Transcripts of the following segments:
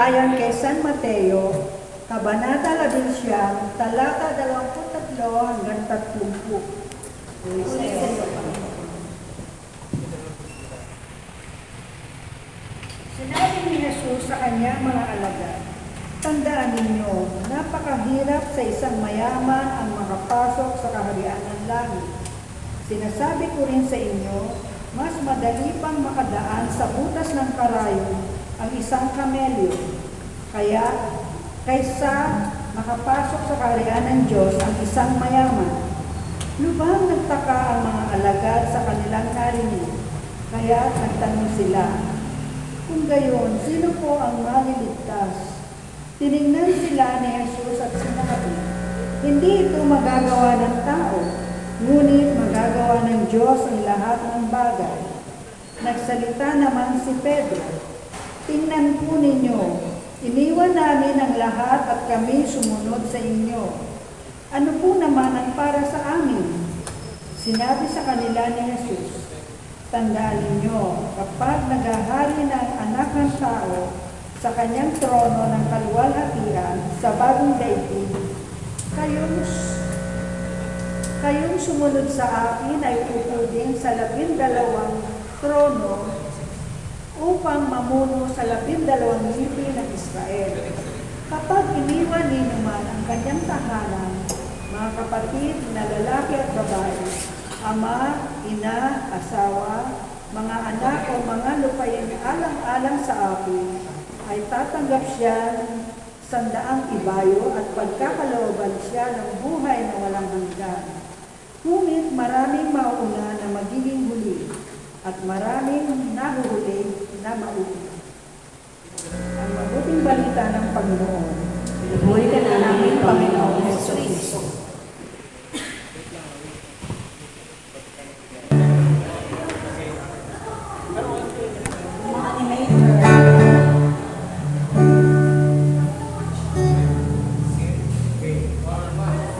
ayon kay San Mateo, Kabanata 11, talata 23 hanggang 30. Sinabi ni Jesus sa kanyang mga alagad, "Tandaan ninyo, napakahirap sa isang mayaman ang makapasok sa kaharian ng langit. Sinasabi ko rin sa inyo, mas madali pang makadaan sa butas ng karayo ang isang kamelyo, kaysa makapasok sa kaharian ng Diyos ang isang mayaman." Lubhang nagtaka ang mga alagad sa kanilang narinig, kaya nagtanong sila, "Kung gayon, sino po ang maliligtas?" Tiningnan sila ni Jesus at sinabi, "Hindi ito magagawa ng tao, ngunit magagawa ng Diyos ang lahat ng bagay." Nagsalita naman si Pedro, "Tingnan po ninyo, iniwan namin ang lahat at kami sumunod sa inyo. Ano po naman ang para sa amin?" Sinabi sa kanila ni Jesus, "Tandaan ninyo, kapag naghahari na ang anak ng tao sa kanyang trono ng kaluwalhatian sa bagong daigdig, kayong sumunod sa akin ay pupudin sa 12 trono upang mamuno sa 12 lipi ng Israel. Kapag iniwan ninyo man ang kanyang tahanan, mga kapatid na lalaki at babae, ama, ina, asawa, mga anak o mga lupain alang-alang sa akin, ay tatanggap siya ng 100 ibayo at pagkakalooban siya ng buhay na walang hanggan. Ngunit maraming mauna na magiging huli at maraming nahuhuli na mauuna." Ang mabuting balita ng Panginoon. Pinuri ka namin, Panginoong Jesucristo.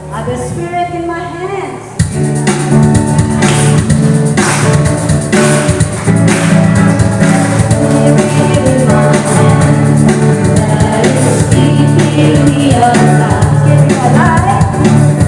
I have the Spirit in my hands. Alive.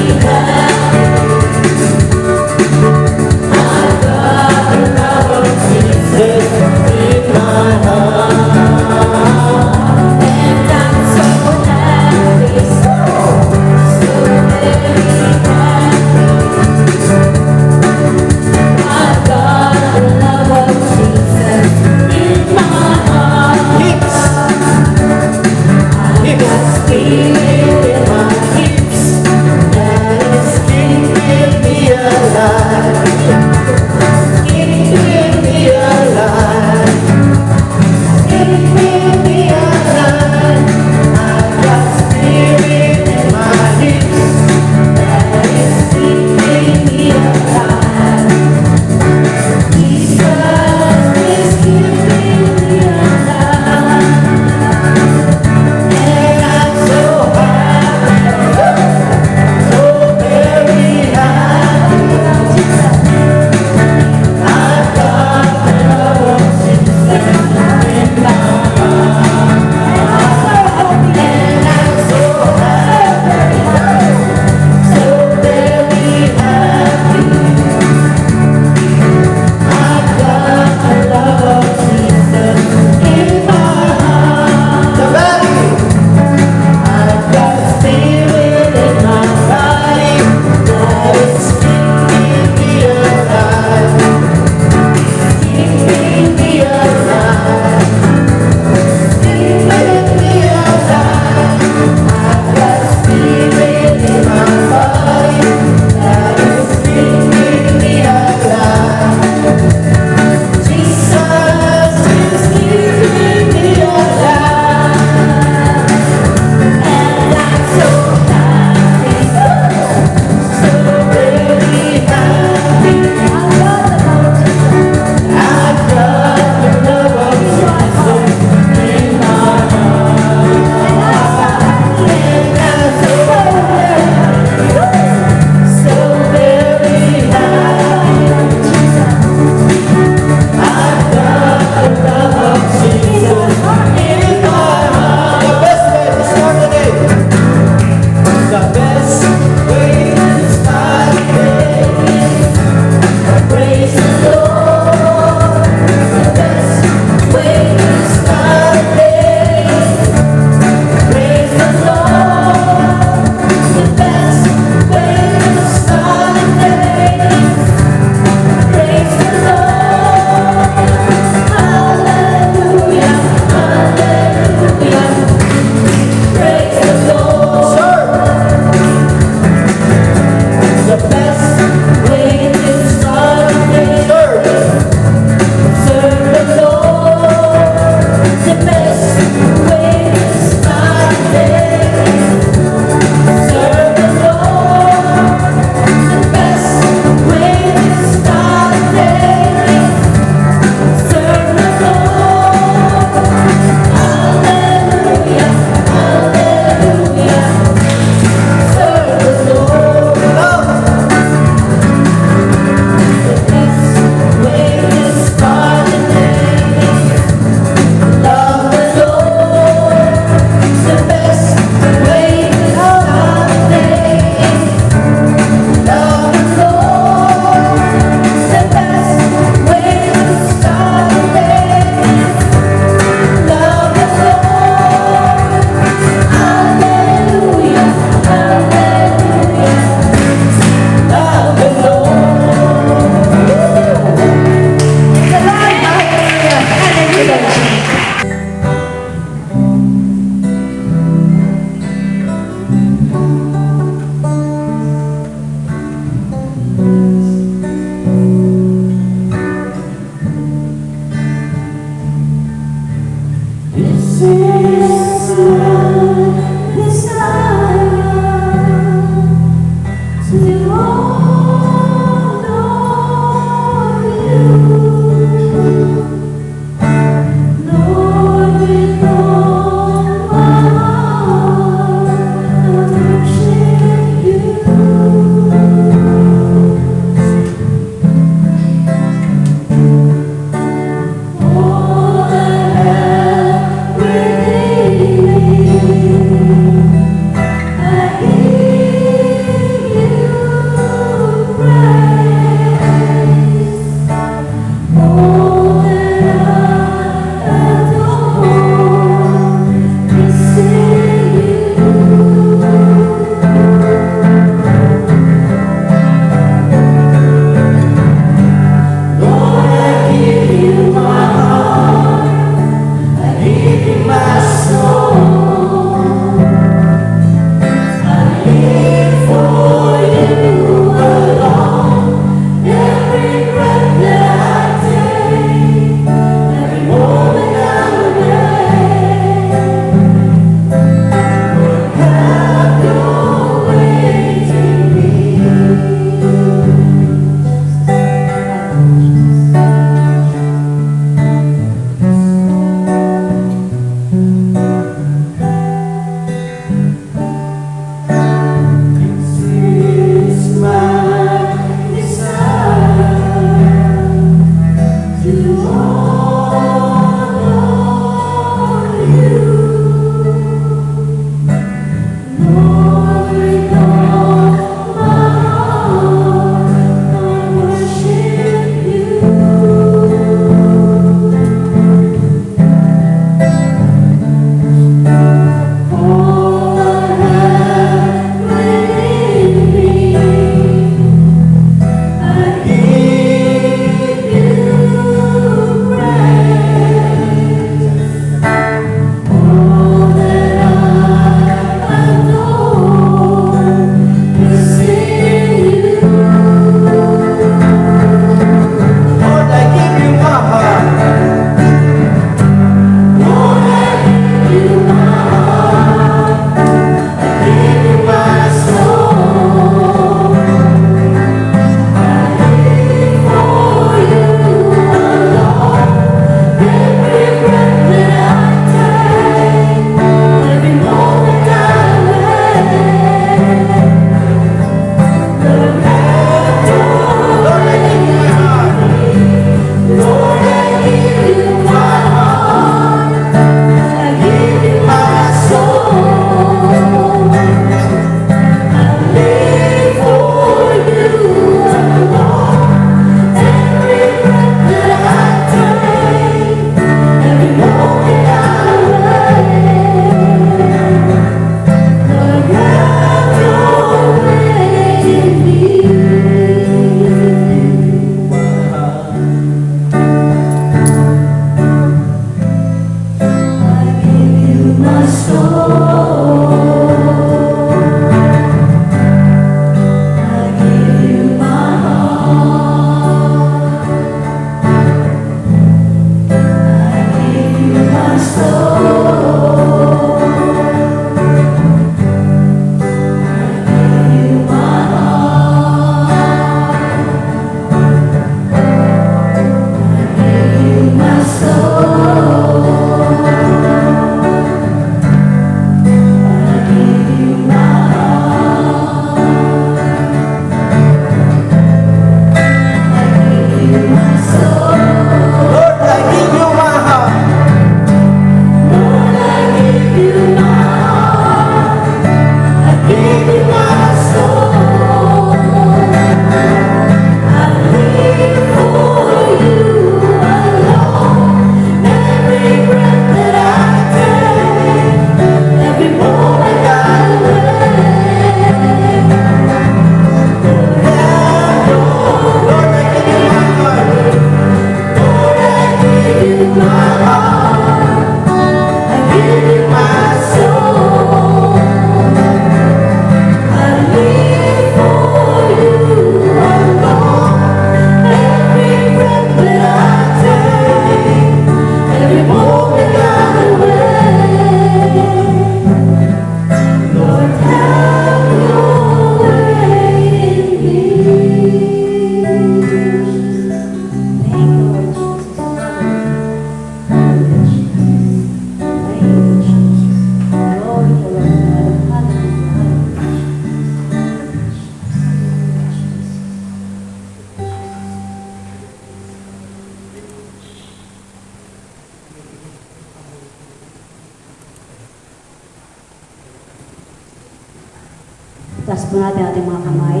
Taas po natin ating mga kamay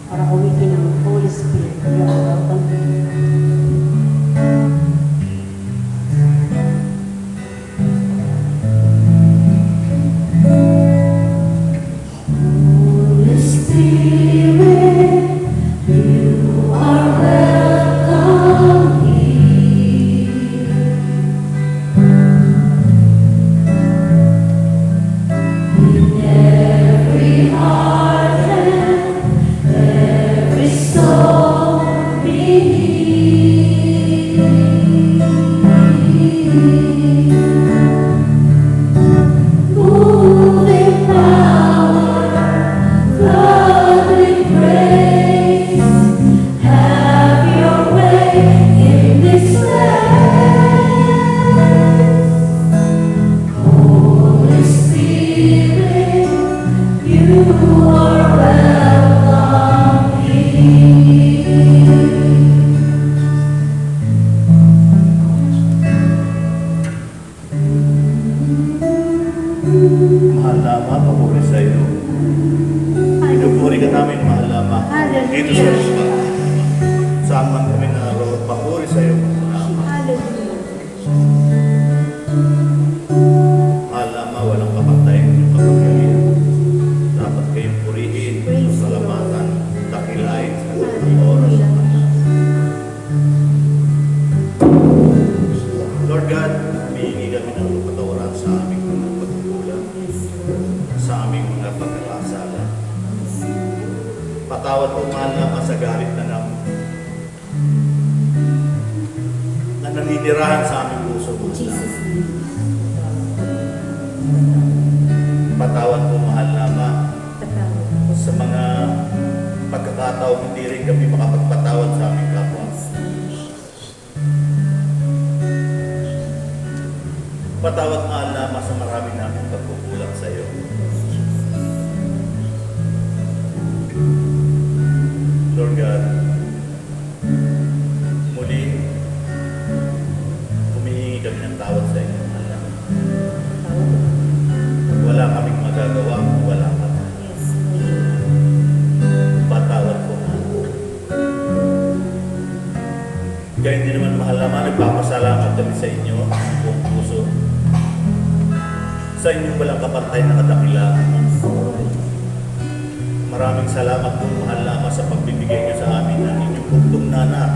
para uwitin ng Holy Spirit. You are welcome. Holy Spirit, you are welcome here. In every heart and every soul beneath. Moving power, flooding grace, have your way in this place. Holy Spirit, you are welcome here. Mahal na Ama, papuri sa iyo. Pinupuri ka namin, mahal na Ama. Dito sa Luzon. Saan man kami naroon, papuri sa iyo, mahal na Ama. Mahal na Ama, walang kapantay ng iyong kapangyarihan. Dapat kayong purihin, salamatan, dakilain sa lahat ng oras. Lord God, humihingi kami ng patawaran sa aming mga pagkukulang, sa aming mga pagkakasala. Patawad po, mahal na Ama, sa galit na naninirahan sa aming puso, mahal na Ama. Patawad po, mahal na Ama, sa mga pagkakataong hindi rin kami makapagpatawad sa aming kapwa. Patawad, mahal na Ama, sa marami namin pagkukulang sa iyo. Lord God, muli, humihingi kami ng tawad sa iyo, mahal na Ama. Wala kaming magagawa kung wala ka. Patawad po, mahal. Kaya hindi naman, mahal na Ama, nagpapasalamat kami sa inyo, buong puso. Sa inyong walang kapantay na kadakilaan. Maraming salamat po, mahal na Ama, sa pagbibigay niyo sa amin ng inyong bugtong na anak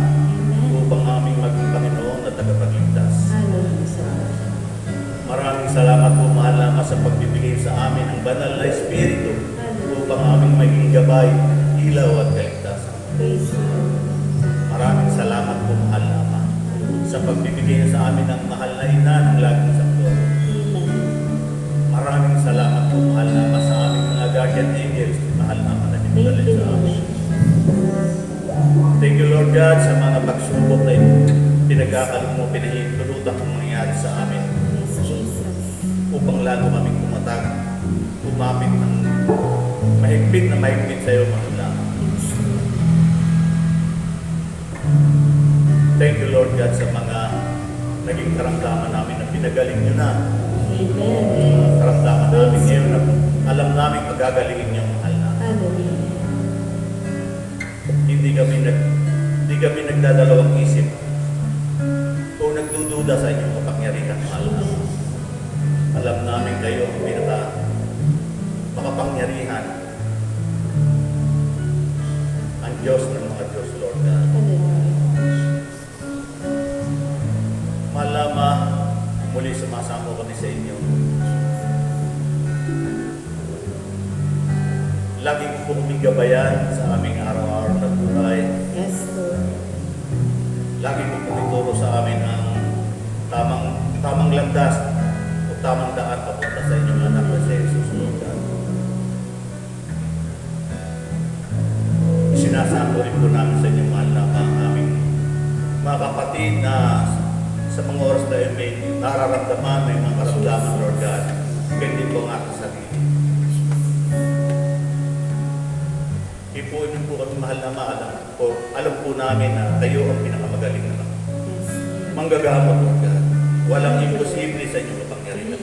upang aming maging Panginoon at tagapagligtas. Maraming salamat po, mahal na Ama, sa pagbibigay sa amin ng banal na Espiritu upang aming maging gabay, ilaw at kaligtasan. Maraming salamat po, mahal na Ama, sa pagbibigay niyo sa amin ng mahal na ina ng laging sakto. Maraming salamat po, mahal na Ama, sa aming mga guardian angels, mahal na Ama, na dinadala sa amin. Thank you, Lord God, sa mga pagsubok na pinagkakaroon mo, pinahintulutan kong mangyari sa amin upang lalo kaming kumatag, kumapit ng mahigpit sa iyo, mahal na Ama. Thank you, Lord God, sa mga naging karamdaman namin na pinagaling nyo na. Karamdaman namin ngayon na alam namin magagalingin niyo, mahal na. Hindi kami nagdadalawang isip o nagdududa sa inyong kapangyarihan, mahal na. Alam namin kayo ang makapangyarihan, ang Diyos ng mga Diyos, Lord God. Mahal na Ama, muli sumasamo kami sa inyo. Lagi po kaming gabayan sa aming araw-araw na buhay. Yes, Lord. Lagi po kaming turo sa amin ang tamang landas o tamang daan papunta sa inyong anak na si Jesus, Lord God. Isinasamo rin po namin sa inyong mahal na Ama, ang aming mga kapatid na sa mga oras na yun may nararamdaman, may mga karamdaman, Lord God. Hindi po ang aking sarili. Ipuin niyo po kami, mahal na Ama, alam po namin na kayo ang pinakamagaling na manggagamot, Lord God. Walang imposible sa inyong kapangyarihan.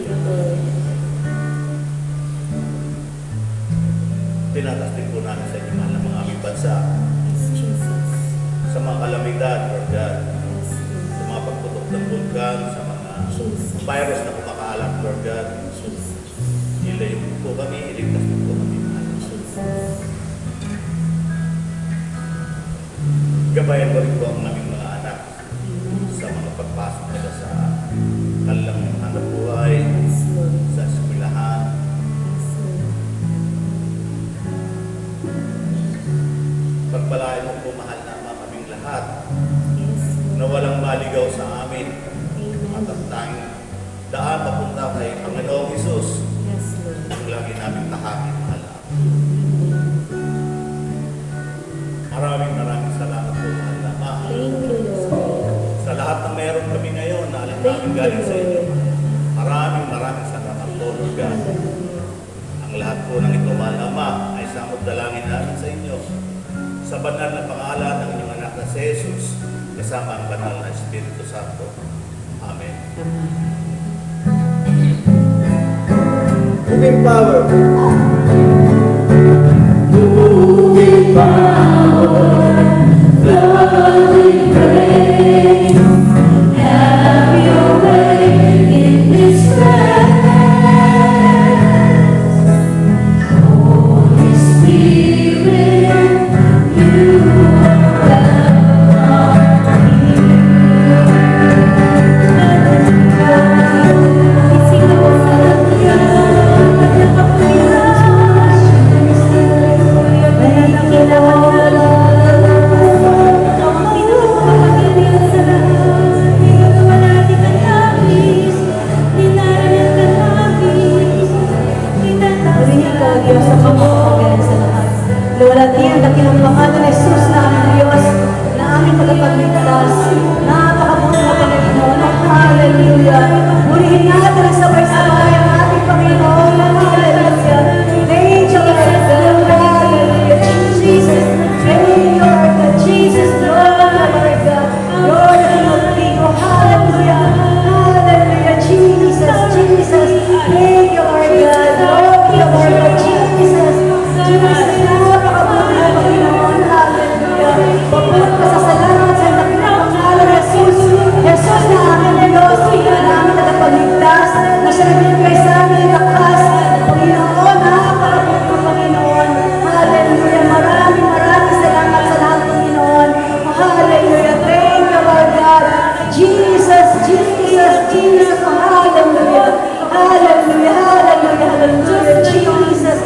Itinatas din po namin sa inyo, mahal na mga aming bansa, Yes, Jesus. sa mga kalamidad, Lord God, Yes, Lord. sa mga pagputok ng vulkan, sa mga Jesus. virus na kumakalat, Lord God. Jesus. Ilayo po kami, iligtas po kami, mahal. Jesus. Gabayan mo rin po ang aming mga anak Amen. sa mga pagpasok nila sa kanilang hanap buhay, Yes, Lord. sa eskwelahan. Yes, Lord. Pagpalain mo po, mahal na mga kaming lahat Yes, na Lord. walang maligaw sa amin at Amen. ang tanging daan papunta kay Panginoong Hesus Yes, Lord. ang lagi namin tahakin, mahal na. Amen. Maraming salamat po, mahal na. Thank you, Lord. Sa lahat ng meron kami ngayon na alam Thank namin you, galing sa inyo. Lord. Maraming salamat po, Lord God. Hallelujah. Ang lahat po ng ito, mahal na Ama, ay samot dalangin namin sa inyo. Sa banal na pangalan ng inyong anak na si Jesus, kasama ang banal na Espiritu Santo. Amen. Amen. Moving power. Luwalhati ang dakilang pangalan ni Jesus na aming Diyos, na aming tagapagligtas, napakabuti na Panginoon. Hallelujah! Purihin natin ang sabay-sabay ang ating Panginoon. Hallelujah! Thank you, Lord. Hallelujah! Jesus! Thank you, Lord. Jesus, Lord, Lord God. Lord, King of Kings. Hallelujah! Hallelujah! Jesus! Jesus! Thank you, Lord God. Lord, King of Lord Jesus! Jesus! Napakabuti na Panginoon. Hallelujah! Pagpapit ka sa salamat sa dakilang pangalan ni Jesus. Jesus na aming Diyos, na aming tagapagligtas, na siya nagbibigay sa amin lakas. Panginoon, napakabuti mo, Panginoon. Hallelujah! Maraming salamat sa lahat, Panginoon. Hallelujah! Thank you, Lord God. Jesus, Jesus, Jesus. Hallelujah! Hallelujah! Hallelujah! Hallelujah! Jesus! Jesus!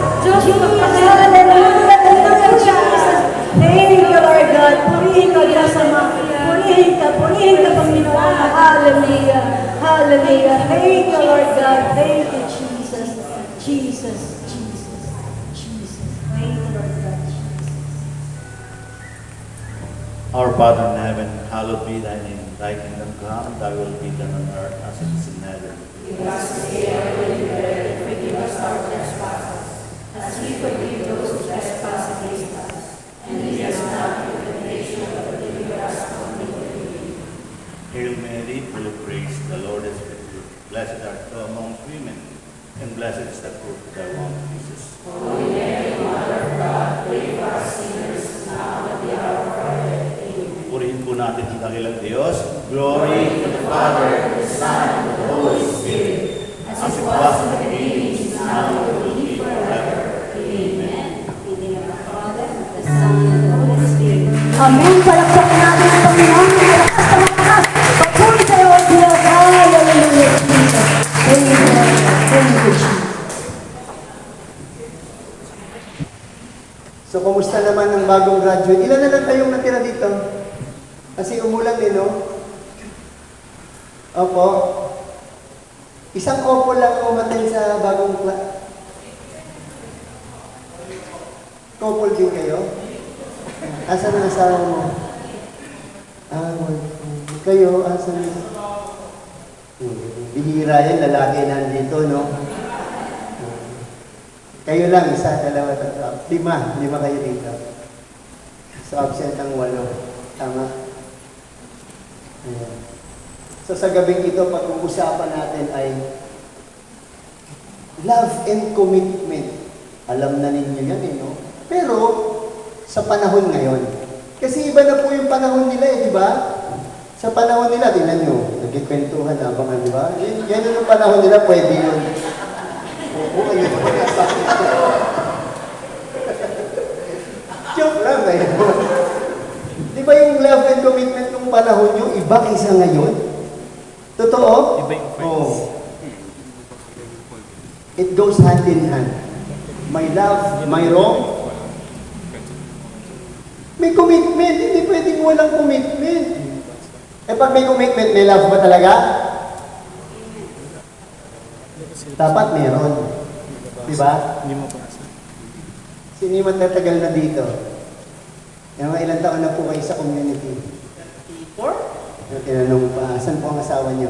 Hallelujah! Hallelujah! Jesus! Thank you, Lord God. Purihin ka, Diyos Ama. Purihin ka, Panginoon. Hallelujah! Hallelujah! Thank you, Lord God. Thank you, Jesus. Jesus, Jesus, Jesus. Thank you, Lord God. Our Father in heaven, hallowed be thy name. Thy kingdom come, thy will be done on earth as it is in heaven. Hail Mary, full of grace, the Lord is with you. Blessed art thou among women, and blessed is the fruit of thy womb, Jesus. Purihin po natin ang dakilang Diyos. Glory to the Father, the Son, and the Holy Spirit, as it was in the beginning, is now, and will be forever. Amen. Amen. Palakpakan natin ang Panginoon. Malakas na malakas. Patuloy sa iyo, Diyos. Hallelujah, Jesus. Thank you, Lord. Thank you, Jesus. So, kumusta naman ang bagong graduate? Ilan na lang kayong natira dito? Kasi umulan din, no? Opo. Isang couple lang umaten sa bagong couple din kayo? Asan ang asawa mo? Kayo, asan? Bihira yan, lalaki nandito, no? Kayo lang, isa, dalawa, tatlo. Lima kayo dito. So, absent ang 8. Tama? Ayan. So, sa gabing ito, pag-uusapan natin ay love and commitment. Alam na ninyo yan, no? Pero, sa panahon ngayon. Kasi iba na po yung panahon nila di ba? Sa panahon nila, tingnan nyo, nagkikwentuhan habang, di ba? Yan yung panahon nila, pwede yun. Oo, ayun po nasabi ko. Joke lang ngayon. Di ba yung love and commitment ng panahon nyo, iba kaysa ngayon? Totoo? Iba yung friends. Oo. It goes hand in hand. May love, mayroong may commitment. Hindi pwedeng walang commitment. Eh pag may commitment, may love ba talaga? Dapat meron. Diba? Hindi mo pasa. Sino yung matatagal na dito? Yung mga ilang taon na po kayo sa community? 34? Tinanong pa, saan po ang asawa niyo?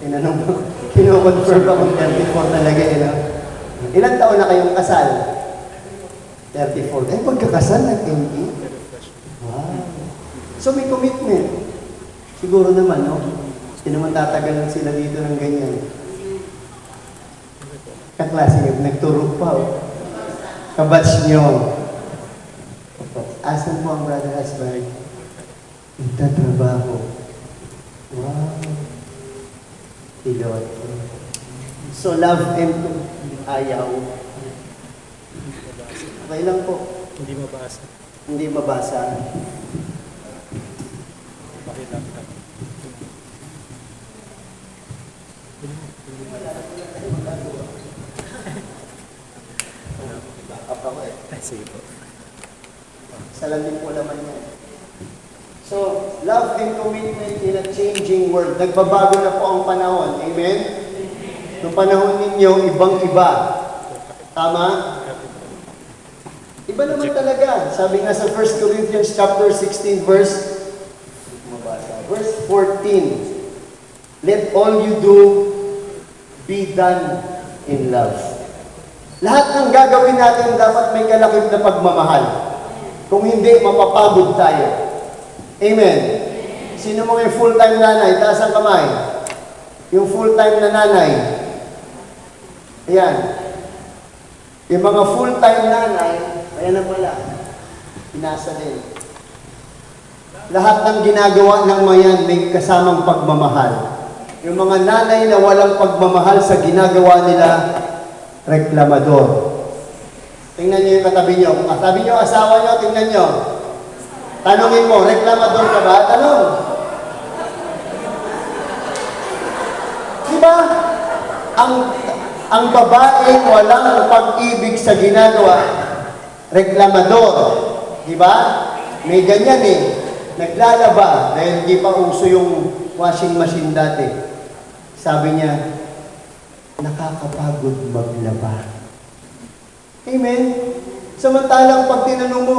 Tinanong po, kino-confirm pa kung 34 talaga no? Ilang taon na kayong kasal? 34. Eh, pagkakasal, nag-MD? Wow. So, may commitment. Siguro naman, no? Hindi naman tatagal sila dito ng ganyan. Kaklase, nagturo pa, oh. Kabatch nyo. Asan po ang brother husband? Nagtatrabaho. Wow. Pilot. So, love and ayaw. Okay lang po. Hindi mabasa. Hindi mabasa. Pakita ka. Ako eh. Sige po. Salamin po naman yan. So, love and commitment in a changing world. Nagbabago na po ang panahon. Amen? Noong panahon ninyo, ibang-iba. Tama? Iba naman talaga. Sabi nga sa 1 Corinthians chapter 16, verse 14. Let all you do be done in love. Lahat ng gagawin natin dapat may kalakip na pagmamahal. Kung hindi, mapapagod tayo. Amen. Sino mo yung full-time nanay? Taas ang kamay. Yung full-time na nanay. Ayan. Yung mga full-time nanay, ayan na pala. Pinasa din. Lahat ng ginagawa ng mayan may kasamang pagmamahal. Yung mga nanay na walang pagmamahal sa ginagawa nila, reklamador. Tingnan niyo yung katabi niyo. Sabi niyo, asawa niyo, tingnan niyo. Tanungin mo, reklamador ka ba? Tanong. Diba? Ang babae walang pag-ibig sa ginagawa, reklamador. Diba? May ganyan eh. Naglalaba dahil hindi pa uso yung washing machine dati. Sabi niya, nakakapagod maglaba. Amen? Samantalang pag tinanong mo,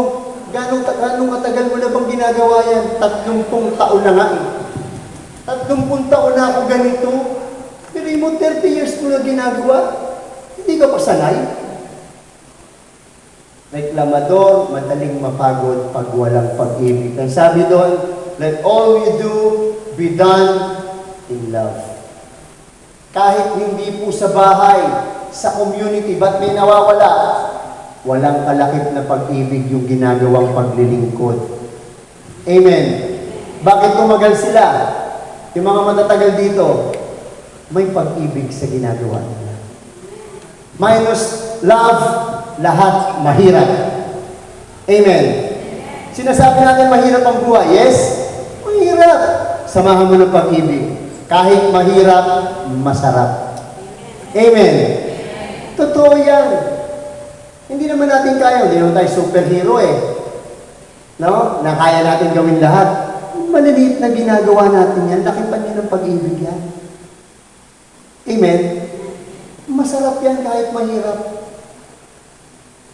gano'ng katagal mo na bang ginagawa yan? 30 taon na nga eh. 30 taon na ako ganito. Pero mo 30 years mo na ginagawa, hindi ka pa sanay. Reklamador, madaling mapagod pag walang pag-ibig. Ang sabi doon, let all you do be done in love. Kahit hindi po sa bahay, sa community, ba't may nawawala? Walang kalakip na pag-ibig yung ginagawang paglilingkod. Amen. Bakit tumagal sila? Yung mga matatagal dito, may pag-ibig sa ginagawa nila. Minus love, lahat mahirap. Amen. Sinasabi natin mahirap ang buhay. Yes? Mahirap. Samahan mo ng pag-ibig. Kahit mahirap, masarap. Amen. Totoo yan. Hindi naman natin kaya. Hindi naman tayo superhero eh. No? Na kaya natin gawin lahat. Maliliit na ginagawa natin yan. Lakipan niyo ng pag-ibig yan. Amen. Masarap yan kahit mahirap.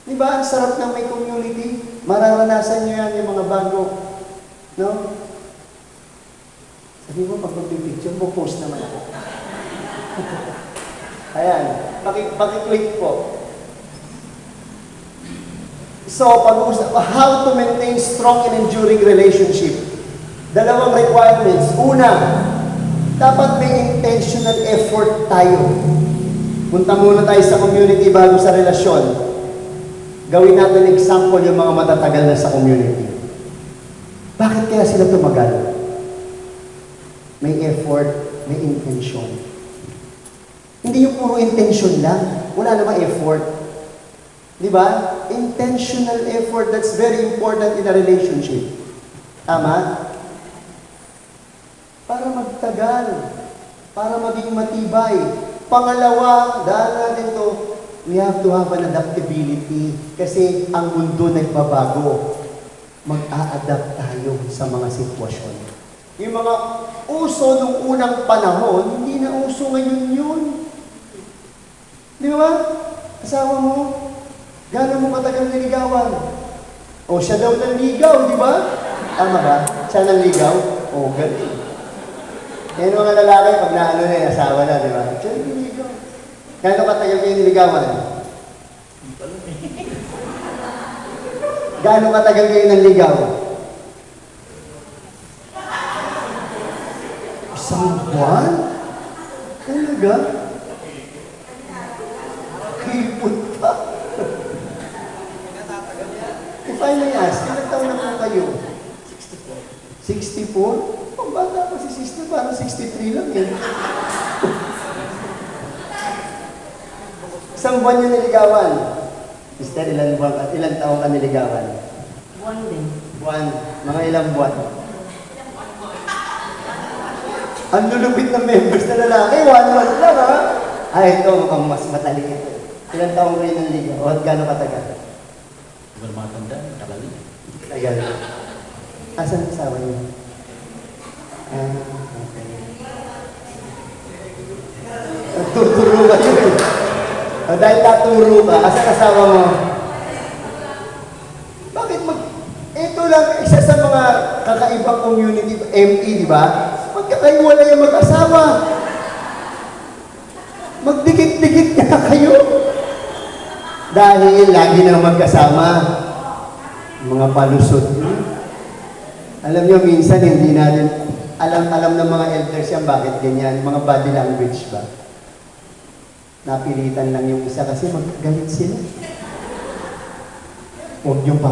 Di ba? Ang sarap ng may community. Mararanasan niyo yan yung mga bago. No? Sabi mo, pag mag-picture mo, post naman ako. Ayan. Paki-click po. So, how to maintain strong and enduring relationship. Dalawang requirements. Una, dapat may intentional effort tayo. Punta muna tayo sa community bago sa relasyon. Gawin natin example yung mga matatagal na sa community. Bakit kaya sila tumagal? May effort, may intention. Hindi yung puro intention lang. Wala namang effort. Di ba? Intentional effort, that's very important in a relationship. Tama? Para magtagal. Para maging matibay. Pangalawa, dahil natin to, we have to have an adaptability. Kasi ang mundo nagbabago. Mag-a-adapt tayo sa mga sitwasyon. Yung mga uso nung unang panahon, hindi na uso ngayon yun. Di ba? Asawa mo, gano'n mo katagal niligawan? O siya daw nanligaw, di ba? Tama ba? Siya nanligaw? O, ganun. Yan mga lalaki, pag naano na yung asawa na, di ba? Siya nanligaw. Gano'n katagal kayo niligawan? Gano'n katagal kayo nanligaw? Isang buwan? Talaga? Kipot pa. If I may ask, ilang taon na po kayo? 64. 64? Ang bata pa si sister, parang 63 lang yan. Isang buwan yung niligawan. Sister, ilang taon ka niligawan? One day. Buwan. Mga ilang buwan? Ang lulupit ng members na lalaki, 1 month lang ha? Ito, mukhang mas matali ito. Ilang taong kayo ng liga? O, gano'ng katagal? Huwag matanda, tagal yun. Tagal. Asan ang asawa niyo? Okay. Tuturo kayo eh. O, dahil naturo ka, asan asawa mo? Bakit ito lang, isa sa mga kakaibang community, ME, di ba? Magkakaiwala yung mag-asawa. Magdikit-dikit na kayo. Dahil lagi nang magkasama. Mga palusot. Alam nyo, minsan hindi natin alam ng mga elders yan bakit ganyan. Mga body language ba? Napilitan lang yung isa kasi magagalit sila. Huwag yung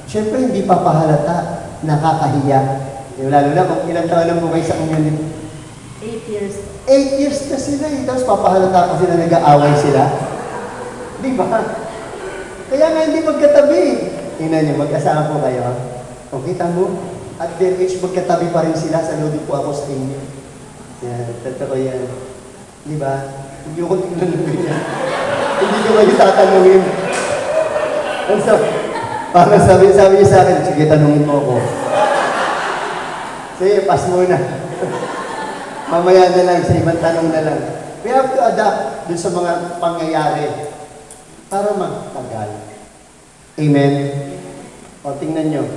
Siyempre, hindi papahalata. Nakakahiya. Lalo na kung ilang taon lang po kayo sa community. 8 years. 8 years na sila eh. Tapos papahalata pa sila, nag-aaway sila. Di ba? Kaya nga hindi magkatabi. Tingnan niyo, mag-asawa po kayo. O kita mo, at their age, magkatabi pa rin sila. Saludo po ako sa inyo. Yan, totoo yan. Di ba? Hindi ko tingnan ng ganyan. Hindi ko kayo tatanungin. And so, parang sabi niya sa akin, sige, tanungin mo ako. Sige, pass muna. Mamaya na lang, sa ibang tanong na lang. We have to adapt dun sa mga pangyayari para magtagal. Amen? O, tingnan nyo.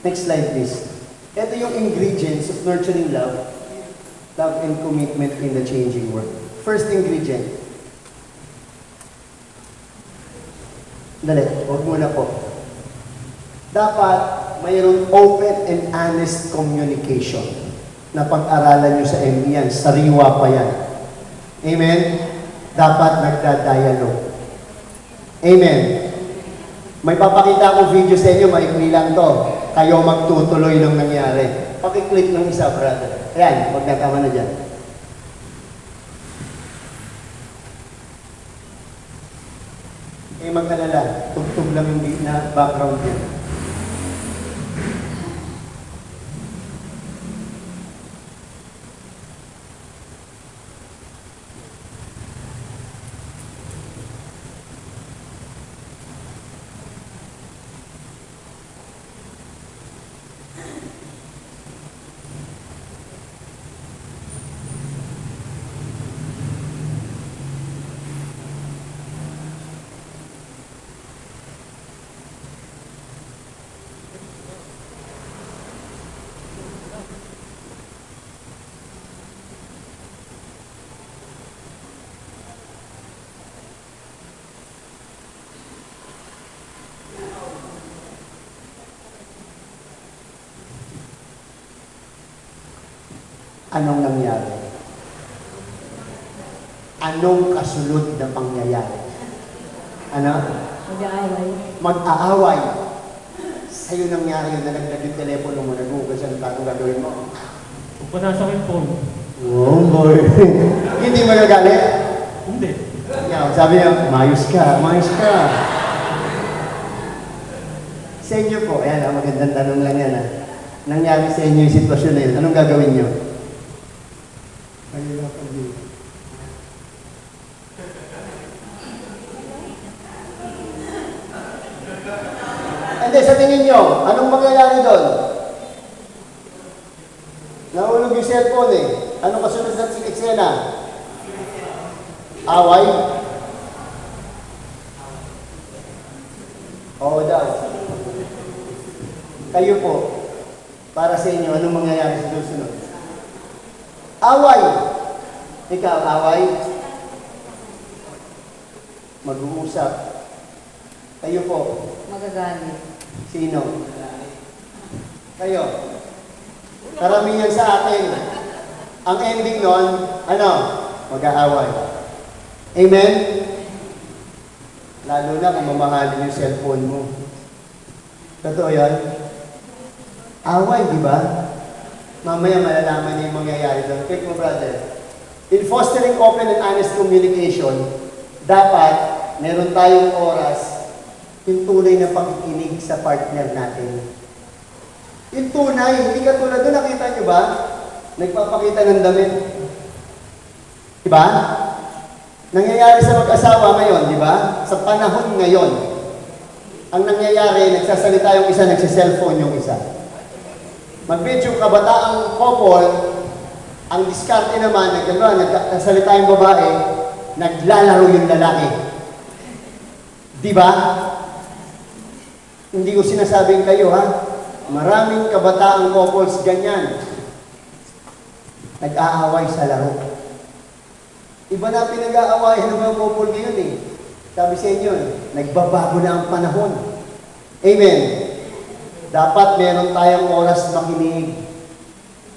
Next slide, please. Ito yung ingredients of nurturing love, love and commitment in the changing world. First ingredient. Dali, huwag muna po. Dapat mayroong open and honest communication na pag-aralan nyo sa ME yan. Sariwa pa yan. Amen? Dapat nagda-dialogue. Amen? May papakita akong video sa inyo, maikli lang to. Kayo magtutuloy ng nangyari. Pakiclick ng isa, brother. Ayan, huwag natama na dyan. Mag-alala, tugtog lang yung beat na background yan. Anong nangyari? Anong kasunod na pangyayari? Ano? Mag-aaway. Mag-aaway. Sa'yo nangyari yun, nalaglag yung telepono mo, nag-google siya, anong gagawin mo? Kung panasa ko yung phone, Oh boy. Hindi magagalit? hindi. Yeah, sabi niya, mayos ka, mayos ka. Sa inyo po, ayan, magandang tanong lang yan. Nangyari sa inyo yung sitwasyon na yun, anong gagawin niyo? Mahirapan din. Hindi, sa tingin niyo, anong mangyayari doon? Nahulog yung cellphone eh. Anong kasunod na eksena? Away? Oo daw. Kayo po, para sa inyo, anong mangyayari sa susunod? Away! Ikaw, away? Mag-uusap. Kayo po, Magagalit. sino? Kayo. Karamihan sa atin, ang ending nun, ano? Mag-aaway. Amen? Lalo na kung mamahalin yung cellphone mo. Totoo yan? Away, di ba? Mamaya malalaman niyo yung mangyayari doon. Take mo, brother. In fostering open and honest communication, dapat meron tayong oras yung tunay na pakikinig sa partner natin. Yung tunay, hindi ka tulad doon, nakita nyo ba? Nagpapakita ng damit. Diba? Nangyayari sa mag-asawa ngayon, di ba? Sa panahon ngayon, ang nangyayari, nagsasalita yung isa, nagsiselfone yung isa. Mag-video kabataang couple, ang diskarte naman, nagsasalita yung babae, naglalaro yung lalaki. Di ba? Hindi ko sinasabing kayo, ha? Maraming kabataang couples ganyan. Nag-aaway sa laro. Iba na pinag-aawayan ng mga couple ngayon eh. Sabi sa inyo, nagbabago na ang panahon. Amen. Dapat meron tayong oras makinig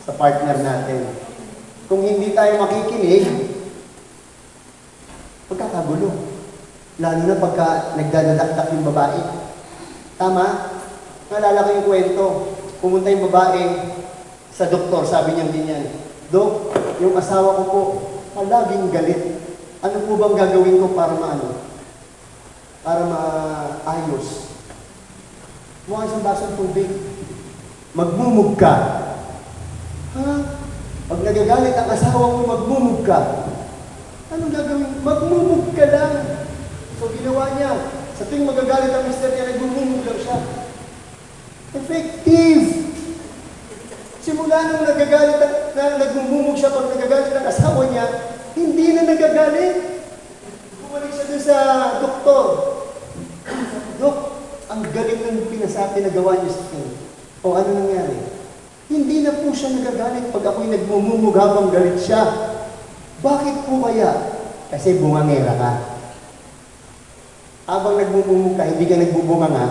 sa partner natin. Kung hindi tayo makikinig, pagkakagulo. Lalo na pagka nagdadadakdak yung babae. Tama? Naalala ko yung kwento. Pumunta yung babae sa doktor, sabi niya ganyan, Dok, yung asawa ko po, laging galit. Ano po bang gagawin ko para para maayos? Mukha isang basong tubig. Magmumug ka. Ha? Pag nagagalit ang asawa mo, magmumug ka. Anong gagawin? Magmumug ka lang. So ginawa niya. Sa tuwing magagalit ang mister niya, nagmumug lang siya. Effective! Simula nung nagmumumog siya pag nagagalit ang asawa niya, hindi na nagagalit. Bumalik siya dun sa doktor. Dok, ang galing ng pinagawa niyo sa akin. O ano nangyari? Hindi na po siya nagagalit pag ako'y nagmumumog habang galit siya. Bakit po kaya? Kasi bungangera ka. Habang nagmumumog ka, hindi ka nagbubunganga,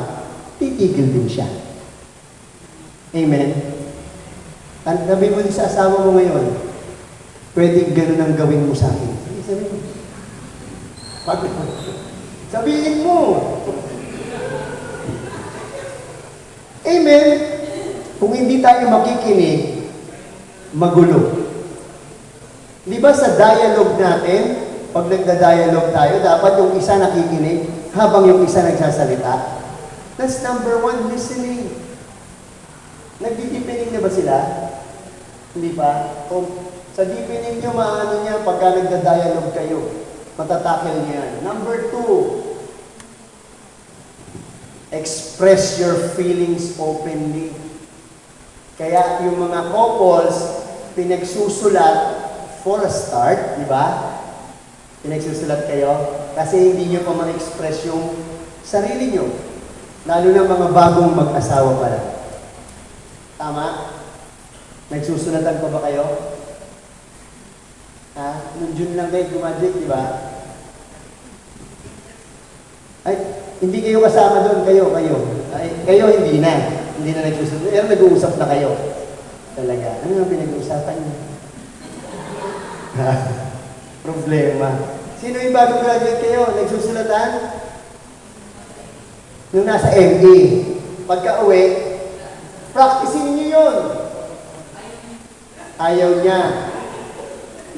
titigil din siya. Amen? Sabi mo din sa asawa mo ngayon, pwedeng gano'n ang gawin mo sa akin. Sabihin mo. Sabihin mo. Amen? Kung hindi tayo makikinig, magulo. Di ba sa dialogue natin, pag nagda-dialogue tayo, dapat yung isa nakikinig habang yung isa nagsasalita. That's number one, listening. Nagdi-deepening na ba sila? Hindi pa? Kung sa deepening nyo, maano niya, pagka nagda-dialogue kayo, matatakel niya yan. Number two, express your feelings openly. Kaya yung mga couples, pinagsusulat for a start, di ba? Pinagsusulat kayo, kasi hindi nyo pa ma-express yung sarili nyo. Lalo na mga bagong mag-asawa pala. Tama? Nagsusulatan pa ba kayo? Ha? Nung June lang kayo gumadik, di ba? Ay, hindi kayo kasama doon, kayo. Ay, kayo hindi na. Hindi na nagsusulat. Pero nag-uusap na kayo. Talaga. Ano yung pinag-uusapan niyo? Problema. Sino yung bagong graduate kayo? Nagsusulatan? Nung nasa MA, pagka uwi, practicein niyo yun. Ayaw niya.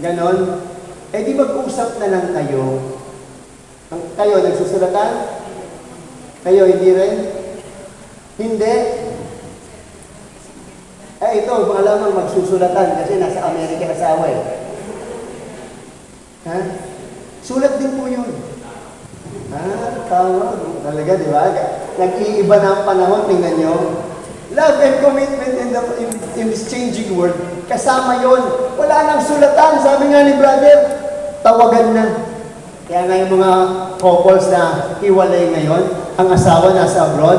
Ganon. Eh di mag-usap na lang kayo. Kayo, nagsusulatan? Kayo, hindi rin? Hindi. Eh ito, malamang magsusulatan kasi nasa Amerika asawa eh. Ha? Sulat din po yun. Tama. Talaga, di ba? Nag-iiba na ang panahon, tingnan nyo. Love and commitment in this changing world, kasama yon. Wala nang sulatan. Sabi nga ni brother, tawagan na. Kaya nga yung mga couples na hiwalay ngayon, ang asawa nasa abroad,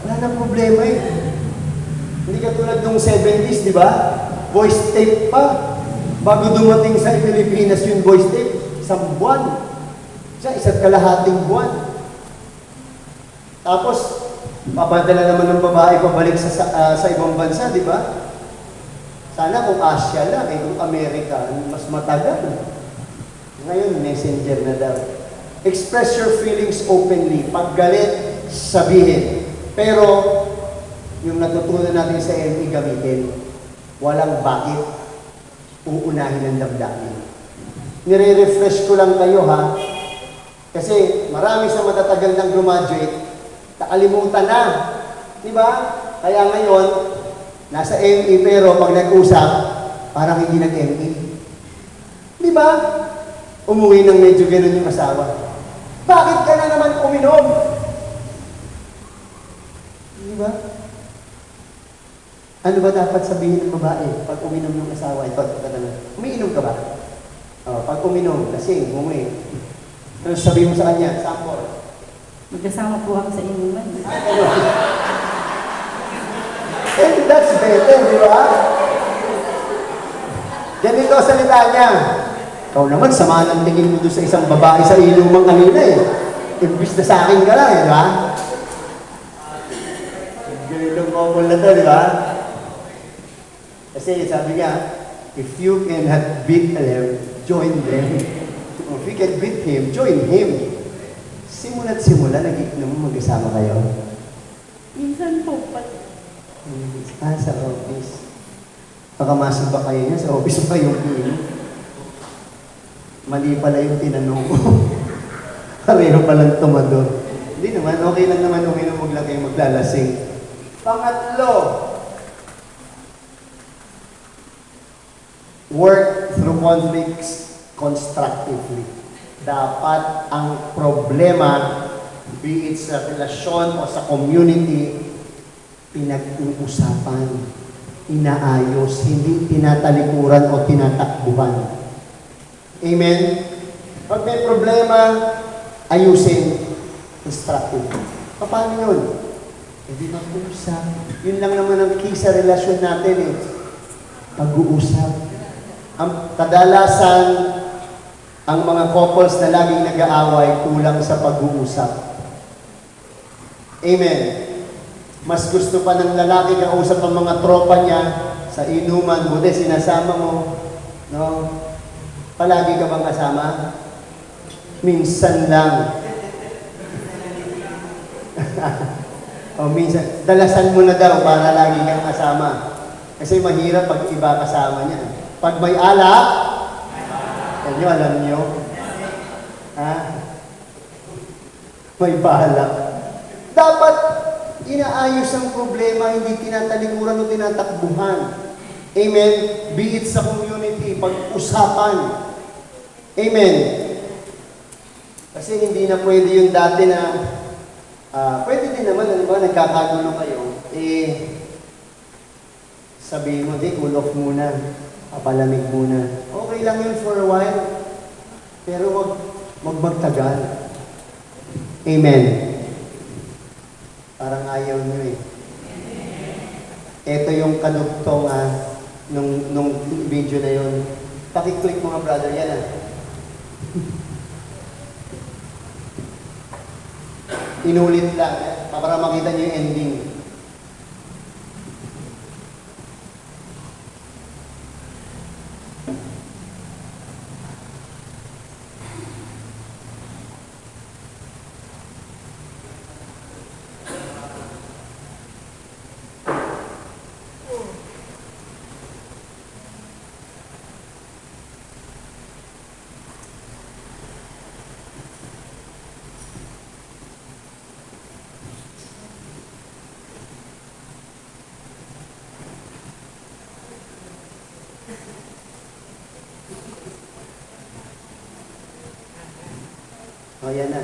wala nang problema eh. Hindi katulad nung 70s, di ba? Voice tape pa. Bago dumating sa Pilipinas yung voice tape, isang buwan. Isa't kalahating buwan. Tapos, papadala naman ng babae pabalik sa ibang bansa, di ba? Sana kung Asia lang, kung Amerika, mas matagal. Ngayon, messenger na daw. Express your feelings openly. Pag galit, sabihin. Pero, yung natutunan natin sa ME gamitin, walang bakit, uunahin ang damdamin. Nire-refresh ko lang kayo ha, kasi marami sa matatagal ng graduate, nakalimutan na. Di ba? Kaya ngayon, nasa ME pero pag nag-usap, parang hindi nag-ME. Di ba? Umuwi ng medyo ganun yung asawa. Bakit ka na naman uminom? Di ba? Ano ba dapat sabihin ng babae pag uminom ng asawa? Ito, umiinom ka ba? Pag uminom, kasi umuwi. Ano sabihin mo sa kanya? Sample. Magkasama po ako sa inuman. And that's better, di ba? Ganito ang salita niya. Ikaw naman, sama ng tingin mo doon sa isang babae sa ilumang kanina eh. Imbis na sa akin ka lang eh, di ba? Ganitong couple na to, di ba? Kasi sabi niya, if you cannot beat them, join them. If you can beat him, join him. Simula't simula, nag-iinom mag-isama kayo. Minsan po, Sa office. Pakamasok ba kayo niya? Sa office ba kayo iinom? Mali pala yung tinanong ko. Pareho palang tumador. Hindi naman, okay lang naman uminom, huwag lang kayo maglalasing. Pangatlo, work through conflicts constructively. Dapat ang problema, be it sa relasyon o sa community, pinag-uusapan, inaayos, hindi tinatalikuran o tinatakbuhan. Amen? Pag may problema, ayusin. Constructive. Paano yun? Hindi mag-uusap. Yun lang naman ang key sa relasyon natin eh. Pag-uusap. Ang kadalasan, ang mga couples na laging nag-aaway, kulang sa pag-uusap. Amen. Mas gusto pa ng lalaki kausap ang mga tropa niya sa inuman, buti sinasama mo. No? Palagi ka bang kasama? Minsan lang. O minsan, dalasan mo na daw para lagi kang kasama. Kasi mahirap pag iba kasama niya. Pag may alak, kanyo, alam niyo? Ha? May balak. Dapat inaayos ang problema, hindi tinatalikuran o tinatakbuhan. Amen? Be it sa community, pag-usapan. Amen? Kasi hindi na pwede yung dati na, pwede din naman, ano ba, nagkakagulo kayo, sabihin mo, cool off muna, papalamig muna. Okay lang yun for a while, pero wag magtagal. Amen? Parang ayaw nyo eh. Ito yung kadugtongan nung video na yun. Pakiclick mga brother, yan ah. Inulit lang, para makita niyo yung ending. O, yan na.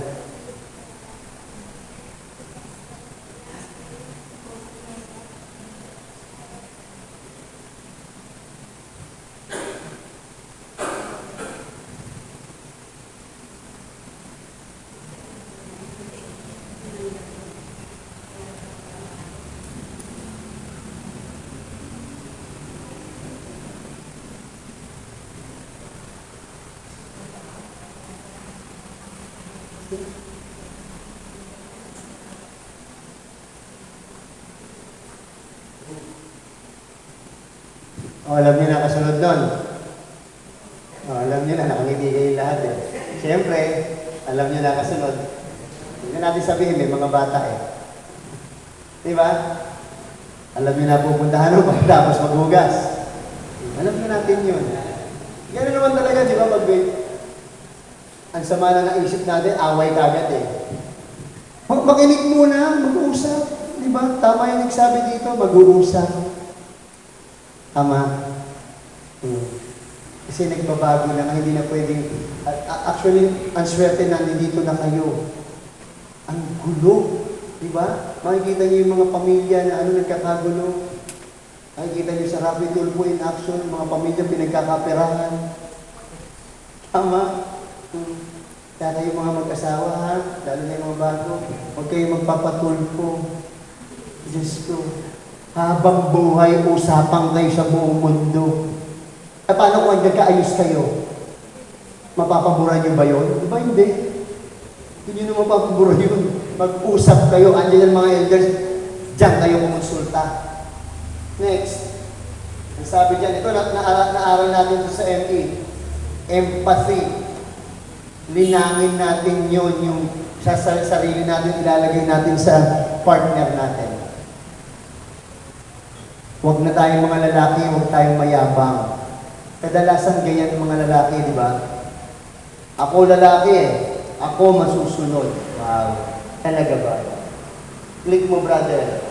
O, alam niyo na kasunod nun. O, alam niyo na, nakangiti kayo lahat eh. Siyempre, alam niyo na kasunod. Hindi na natin sabihin, may mga bata eh. Di ba? Alam niyo na pupuntahan mo pagkatapos maghugas. Alam niyo natin yun. Gano'n naman talaga, di ba, ang sama na naisip natin, away kagad eh. Makinig muna, mag-uusap. Di ba? Tama yung nagsabi dito, mag-uusap. Tama. Kasi nagbabago na, hindi na pwedeng, actually, ang swerte na, nandito na kayo. Ang gulo. Diba? Makikita niyo yung mga pamilya na nagkakagulo. Makikita niyo sa Rapid Tulfo in action, mga pamilya pinagkakaperahan. Tama. Kaya kayo mga mag-asawa, ha? Lalo na yung mga bago. Huwag kayo magpapatulfo. Diyos ko. Habang buhay, usapang kayo sa buong mundo. At paano kung nagkaayos kayo? Mapapabura niyo ba yun? Diba hindi? Hindi nyo mapapabura yun. Mag-usap kayo. Andiyan ang mga elders. Diyan kayo kumonsulta. Next. Ang sabi dyan, ito naaral natin sa ME. Empathy. Linangin natin yun, yung sa sarili natin, ilalagay natin sa partner natin. Huwag na tayong mga lalaki, huwag tayong mayabang. Kadalasan ganyan mga lalaki, di ba? Ako lalaki eh. Ako masusunod. Wow. Talaga ba? Click mo, brother.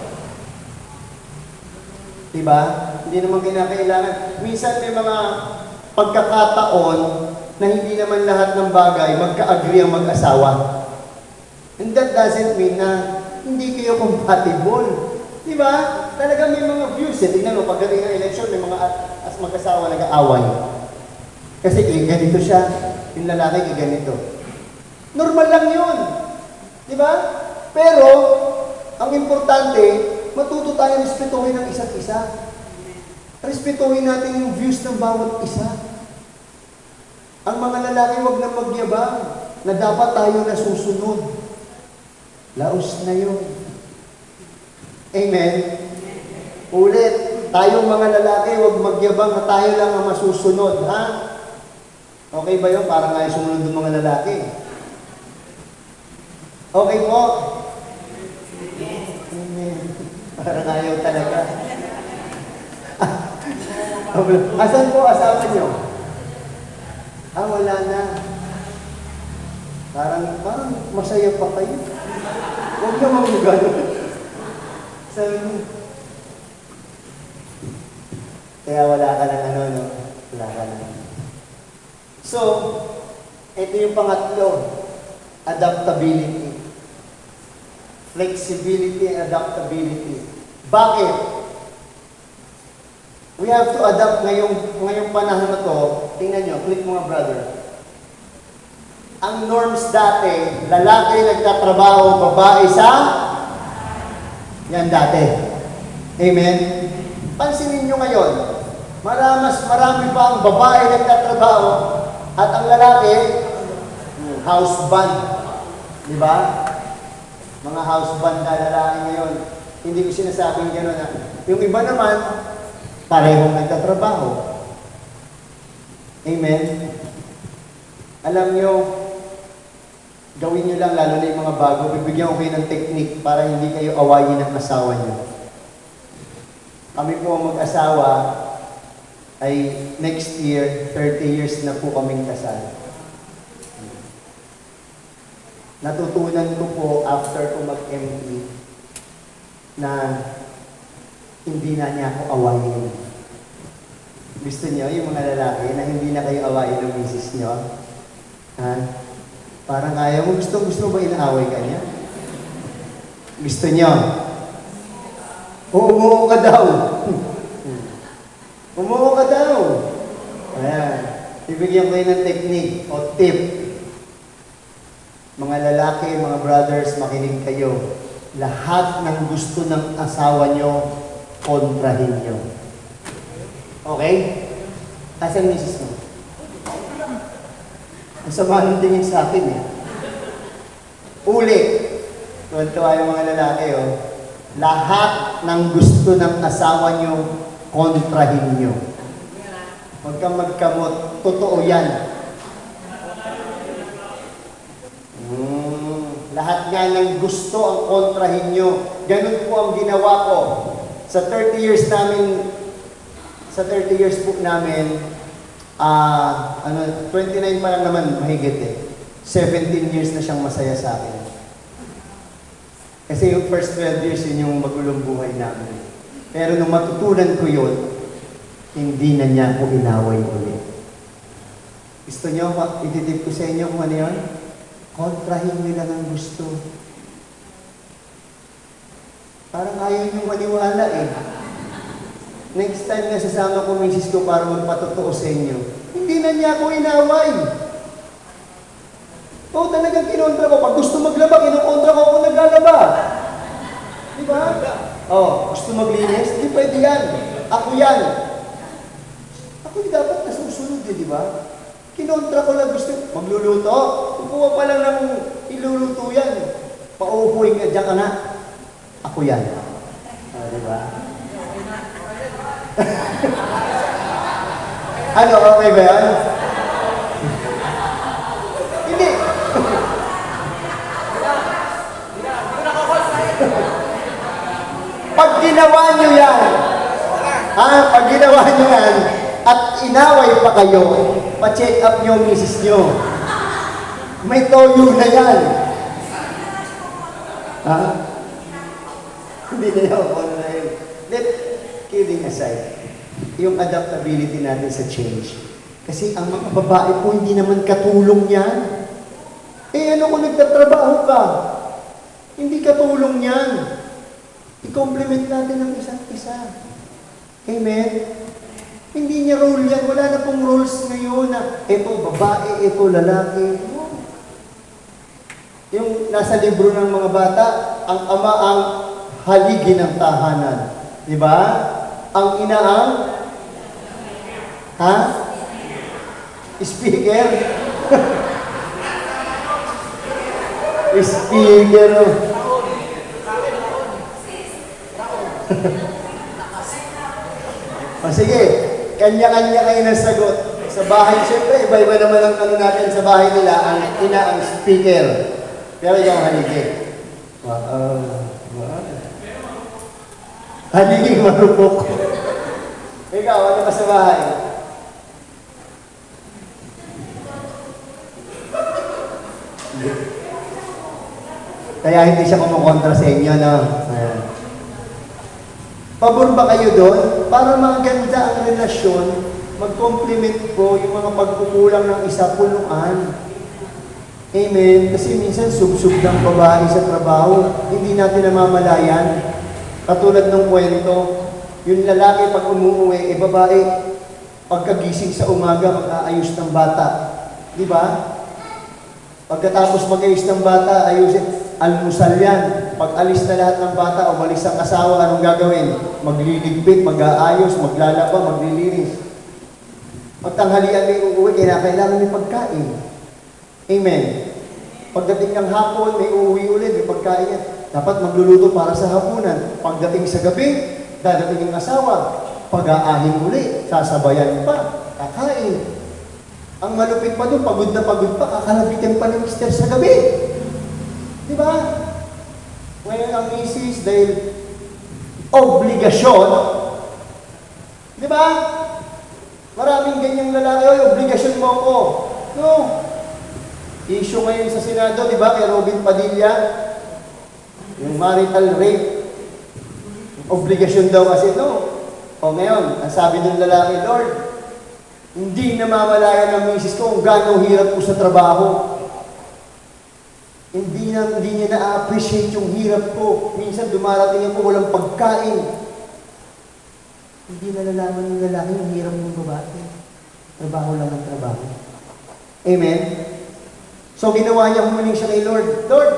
Di ba? Hindi naman kinakailangan. Minsan may mga pagkakataon na hindi naman lahat ng bagay magka-agree ang mag-asawa. And that doesn't mean na hindi kayo compatible. Di ba? Talaga may mga views eh. Tingnan mo, pagdating ng election, may mga mag-asawa nag-aaway. Kasi ganito siya, yung lalaki ganito. Normal lang yun. Di ba? Pero, ang importante, matuto tayo respetuhin ng isa't isa. Respetuhin natin yung views ng bawat isa. Ang mga lalaki wag na magyabang na dapat tayo nasusunod. Laos na yun. Amen? Ulit, tayong mga lalaki wag magyabang na tayo lang ang masusunod. Ha? Okay ba yun? Para nga sumunod ng mga lalaki. Okay po? Amen. Parang ayaw talaga. Asan po asawa niyo? Wala na. Parang masaya pa kayo. Huwag naman mo gano'n. Sabi mo. Kaya wala ka ng no? Wala ka ng. So, ito yung pangatlo. Adaptability. Flexibility and adaptability. Bakit? We have to adapt ngayong panahon na to. Tingnan nyo, click mo nga brother. Ang norms dati, lalaki nagtatrabaho, babae sa? Yan dati. Amen? Pansinin nyo ngayon, marami pa ang babae nagtatrabaho at ang lalaki, husband. Di ba? Mga husband na lalaki ngayon. Hindi ko sinasabing gano'n na. Yung iba naman, parehong nagtatrabaho. Amen? Alam nyo, gawin nyo lang, lalo na yung mga bago, bibigyan ko kayo ng technique para hindi kayo awayin ng asawa nyo. Kami po mag-asawa ay next year, 30 years na po kaming kasal. Natutunan ko po after ko mag-MD na hindi na niya ako awayin. Gusto niyo yung mga lalaki na hindi na kayo awayin ng misis niyo? Ha? Parang ayaw mo. Gusto mo ba inaaway ka niya? Gusto niya? Umuo ka daw. Umuo ka daw. Ayan. Ibigyan ko yun ng technique o tip. Mga lalaki, mga brothers, makinig kayo. Lahat ng gusto ng asawa nyo, kontrahin nyo. Okay? Asan misis mo? Ang sama ng tingin sa akin eh. Ulit. Tuwan-tuwa yung mga lalaki, oh. Lahat ng gusto ng asawa nyo, kontrahin nyo. Huwag kang magkamot. Totoo yan. Lahat nga ng gusto ang kontrahin nyo. Ganun po ang ginawa ko. Sa 30 years po namin, 29 pa lang naman, mahigit eh. 17 years na siyang masaya sa akin. Kasi yung first 12 years, yun yung magulong buhay namin. Pero nung matutunan ko yun, hindi na niya ako inaway ulit. Gusto niyo, ititip ko sa inyo kung ano yun? Kontrahin nyo lang ang gusto. Parang ayaw nyo maniwala eh. Next time na sasama ko misis ko para magpatotoo sa inyo, hindi na niya ako inaway. Oo, talagang kinontra ko. Pag gusto maglaba, kinukontra ko ako naglalaba. Di ba? Oo, gusto maglinis? Hindi pwede yan. Ako yan. Ako yung dapat nasusunod eh, di ba? Kinontra ko lang gusto. Magluluto? Kukuha pa lang ng iluluto yan. Paupuin ka, diyan ka na. Ako yan. Di ba? Ano, okay ba yan? Hindi. Pag ginawa nyo yan, pag ginawa nyo yan, at inaway pa kayo, pa-check up nyo misis nyo. May toyo na yan. Hindi na yan, ano na yun. Kidding aside, yung adaptability natin sa change. Kasi ang mga babae po, hindi naman katulong yan. Eh ano kung nagtatrabaho ka? Hindi katulong yan. I-compliment natin ang isa't isa. Amen? Hindi niya role yan. Wala na pong roles ngayon na ito babae, ito lalaki. Yung nasa libro ng mga bata, ang ama ang haligi ng tahanan. Di ba? Ang ina ang speaker. Speaker. Sige, kanya-kanya kayo ng sagot. Sa bahay, siyempre, iba-iba naman ang ano natin sa bahay nila, ang ina ang speaker. Pero yung haligi. Haliging marupok. Ikaw, ano ka sa bahay? Kaya hindi siya kumukontra sa inyo, no? Ayan. Pabor ba kayo doon? Para maganda ang relasyon, mag-compliment po yung mga pagkukulang ng isa punuan. Amen? Kasi minsan sub-sub ng babae sa trabaho, hindi natin namamalayan. Katulad ng kwento, yung lalaki pag umuwi, babae, pagkagising sa umaga, mag-aayos ng bata. Di ba? Pagkatapos mag-ayos ng bata, ayusin, almusal yan. Pag alis na lahat ng bata, umalis ang asawa, anong gagawin? Magliligpit, mag-aayos, maglalaba, maglilinis. Pag tanghalian may uuwi, kailangan may pagkain. Amen. Pagdating ng hapon, may uuwi ulit, may pagkain yan. Dapat magluluto para sa hapunan. Pagdating sa gabi, dadating ang asawa. Pag-aahin uli, sasabayan pa, kakain. Ang malupit pa doon, pagod na pagod pa, kakalabitin pa ng mister sa gabi. Di ba? Ngayon ang misis, dahil obligasyon, di ba? Maraming ganyang lalaki, obligasyon mo ako. No. Issue ngayon sa Senado, di ba, kay Robin Padilla, yung marital rape, obligasyon daw kasi no. O ngayon, ang sabi ng lalaki, Lord, hindi namamalayan ng misis ko kung gano'ng hirap ko sa trabaho. Hindi niya na-appreciate yung hirap ko. Minsan dumarating ako, walang pagkain. Hindi nalalaman ng lalaki yung hirap ng babae. Trabaho lang ng trabaho. Amen? So ginawa niya, humaling siya kay Lord. Lord,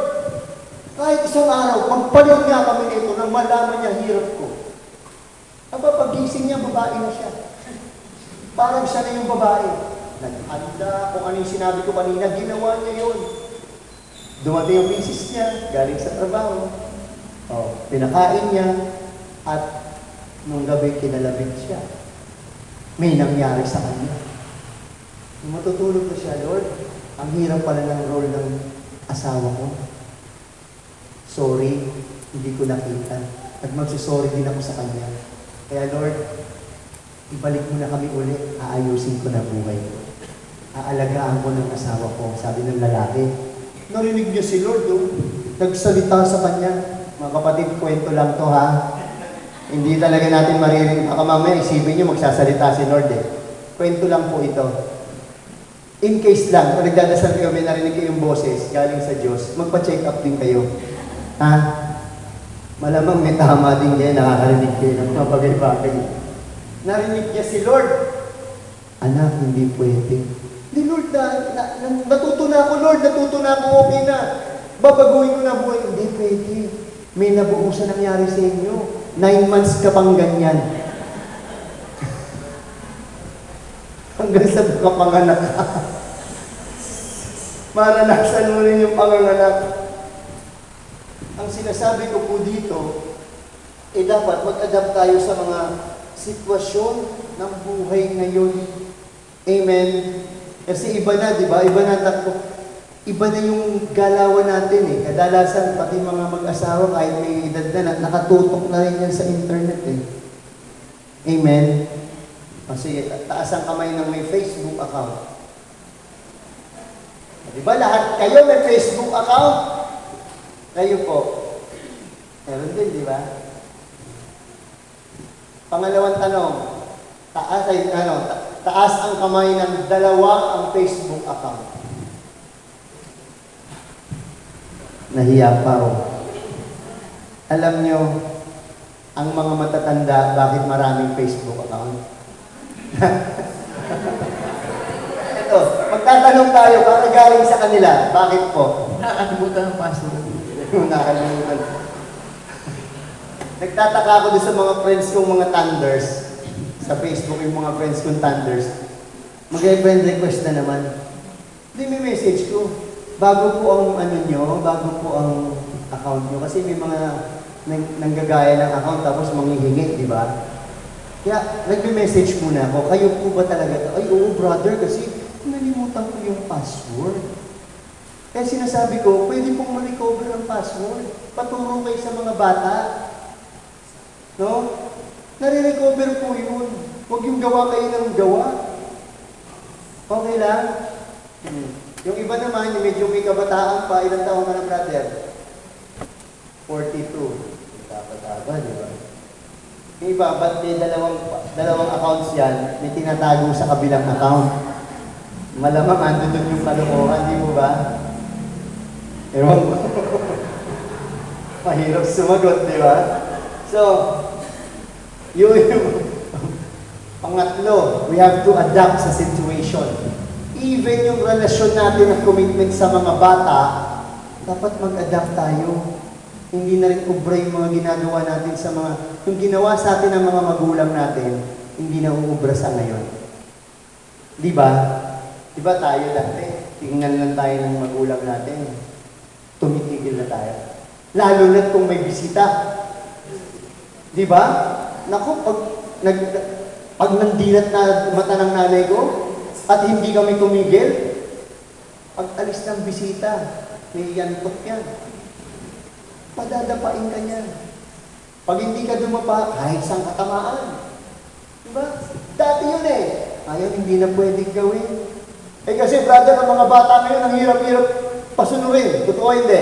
kahit isang araw, magpalit nga kami nito nang malaman niya hirap ko. Aba, pagising niya, babae na siya. Parang siya na yung babae. Naghanda, kung ano yung sinabi ko kanina, ginawa niya yun. Dumating yung misis niya, galing sa trabaho. Pinakain niya, at nung gabi kinalabit siya. May nangyari sa kanya. Nung matutulog na siya, Lord, ang hirap pala ng role ng asawa ko. Sorry, hindi ko nakita. At magsisorry din ako sa kanya. Kaya Lord, ibalik mo na kami ulit, aayusin ko na buhay ko. Aalagaan ko ng asawa ko, sabi ng lalaki. Narinig niya si Lord, nagsalita sa kanya. Mga kapatid, kwento lang to ha. Hindi talaga natin maririnig. Baka mamaya isipin niyo magsasalita si Lord eh. Kwento lang po ito. In case lang, kung nagdadasal kayo, may narinig kayong boses galing sa Diyos, magpa-check up din kayo. Ha? Malamang may tama din kayo, nakakarinig kayo ng mga bagay-bagay. Narinig niya si Lord. Anak, hindi pwede. Hindi, Lord, natuto na ako, Lord, natuto na ako, okay na. Babaguhin ko na buhay. Hindi pwede. May nabuusan nangyari sa inyo. 9 months ka pang ganyan. Hanggang sa kapanganak ka. Maranasan mo rin yung panganganak. Ang sinasabi ko po dito, dapat mag-adapt tayo sa mga sitwasyon ng buhay ngayon. Amen? Kasi iba na, di ba? Iba na yung galawan natin eh. Kadalasan, pati mga mag-asawa, kahit may edad na, nakatutok na rin yan sa internet eh. Amen? Kasi taas ang kamay ng may Facebook account. Di ba lahat kayo may Facebook account? Kayo po. Meron din, di ba? Pangalawang tanong, taas ang kamay ng dalawa ang Facebook account. Nahiya pa ako. Alam nyo, ang mga matatanda, bakit maraming Facebook account? Ito, magtatanong tayo, para galing sa kanila. Bakit po? Nakakalimutan ng password. Nakakalimutan. Nagtataka ako doon sa mga friends kong mga thunders. Sa Facebook yung mga friends kong thunders. Mag-friend request na naman. Hindi, may message ko. Bago po ang bago po ang account nyo. Kasi may mga nanggagaya ng account tapos manghihingi, di ba? Kaya, nagme-message muna ako. Kayo po ba talaga? Ay, oo, brother, kasi nalimutan ko yung password. Kaya sinasabi ko, pwede pong ma-recover ang password. Paturo kayo sa mga bata. No? Nare-recover po yun. Huwag yung gawa kayo ng gawa. Okay lang? Yung iba naman, yung medyo may kabataan pa, ilang taon ka na, brother? 42. Taba-taba, di ba? Yung iba, ba't may dalawang accounts yan, may tinatago sa kabilang account. Malamang ando doon yung kalokohan, di mo ba? Ewan ko. Mahirap sumagot, di ba? So, yung pangatlo, we have to adapt sa situation. Even yung relasyon natin ng commitment sa mga bata, dapat mag-adapt tayo. Hindi na rin ubra yung mga ginagawa natin sa mga, yung ginawa sa atin ng mga magulang natin, hindi na uubra sa ngayon. Di ba? Di ba tayo dati? Tingnan lang tayo ng magulang natin. Tumitigil na tayo. Lalo na kung may bisita. Di ba? Naku, pag nandilat na mata ng nanay ko, at hindi kami tumigil, pag alis ng bisita, may yantok yan. Padadapain ka niyan. Pag hindi ka dumapa, kahit saan katamaan. Diba? Dati yun eh. Ngayon, hindi na pwedeng gawin. Eh kasi brother, ang mga bata ngayon, ang hirap-hirap pasunurin. Totoo hindi?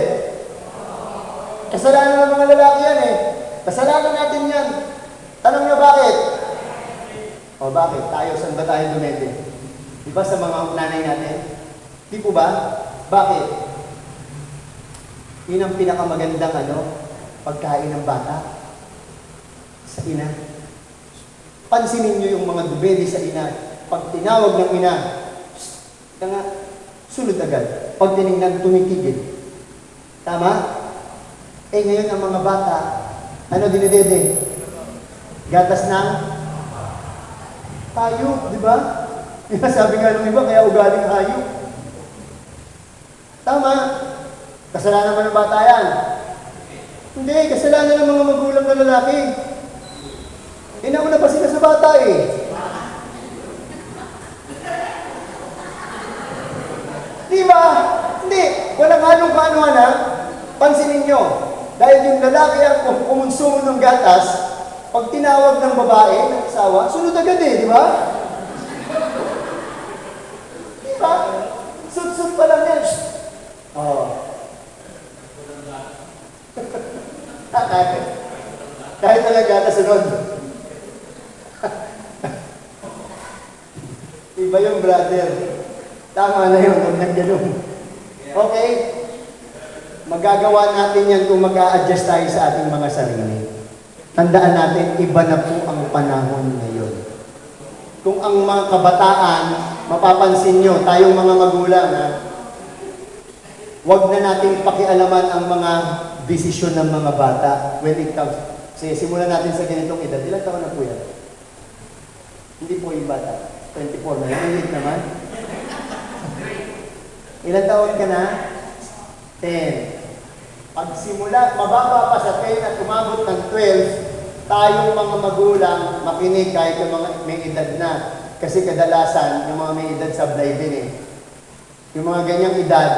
Kasalanan ng mga lalaki yan eh. Kasalanan natin yan. Tanong na bakit? O bakit? Saan ba tayo dumete? Diba sa mga nanay natin? Di po ba? Bakit? Yun ang pinakamagandang pagkain ng bata sa ina. Pansinin nyo yung mga dubedi sa ina. Pag tinawag ng ina, kaya nga, sunod agad. Pag tinignan, tumitigil. Tama? Ngayon ang mga bata, dinidede? Gatas ng hayop, di ba? Sabi nga ng iba, kaya ugaling hayop. Tama? Kasalanan ba ng bata yan? Hindi, kasalanan ng mga magulang na lalaki. Inauna pa sila sa bata eh. Di ba? Hindi. Walang halong kaanuhan ha. Pansinin nyo. Dahil yung lalaki ang kumonsumo ng gatas, pag tinawag ng babae, ng asawa, sunod agad eh, di ba? Di ba? Sud-sud pa lang yan. Kahit talaga gatas sunod. Iba yung brother. Tama na yun, huwag nang ganun. Okay? Magagawa natin yan kung mag-a-adjust tayo sa ating mga sarili. Tandaan natin, iba na po ang panahon ngayon. Kung ang mga kabataan, mapapansin nyo, tayong mga magulang, huwag na natin pakialaman ang mga desisyon ng mga bata when it comes. Sige, simulan natin sa ganitong edad. Ilang taon na po yan? Hindi po yung bata. 24 na. Yung naman. Ilang taon ka na? 10. Pag simula, mababa pa sa 10 at umabot ng 12, tayong mga magulang makinig kahit yung mga may edad na. Kasi kadalasan, yung mga may edad sablay din eh. Yung mga ganyang edad,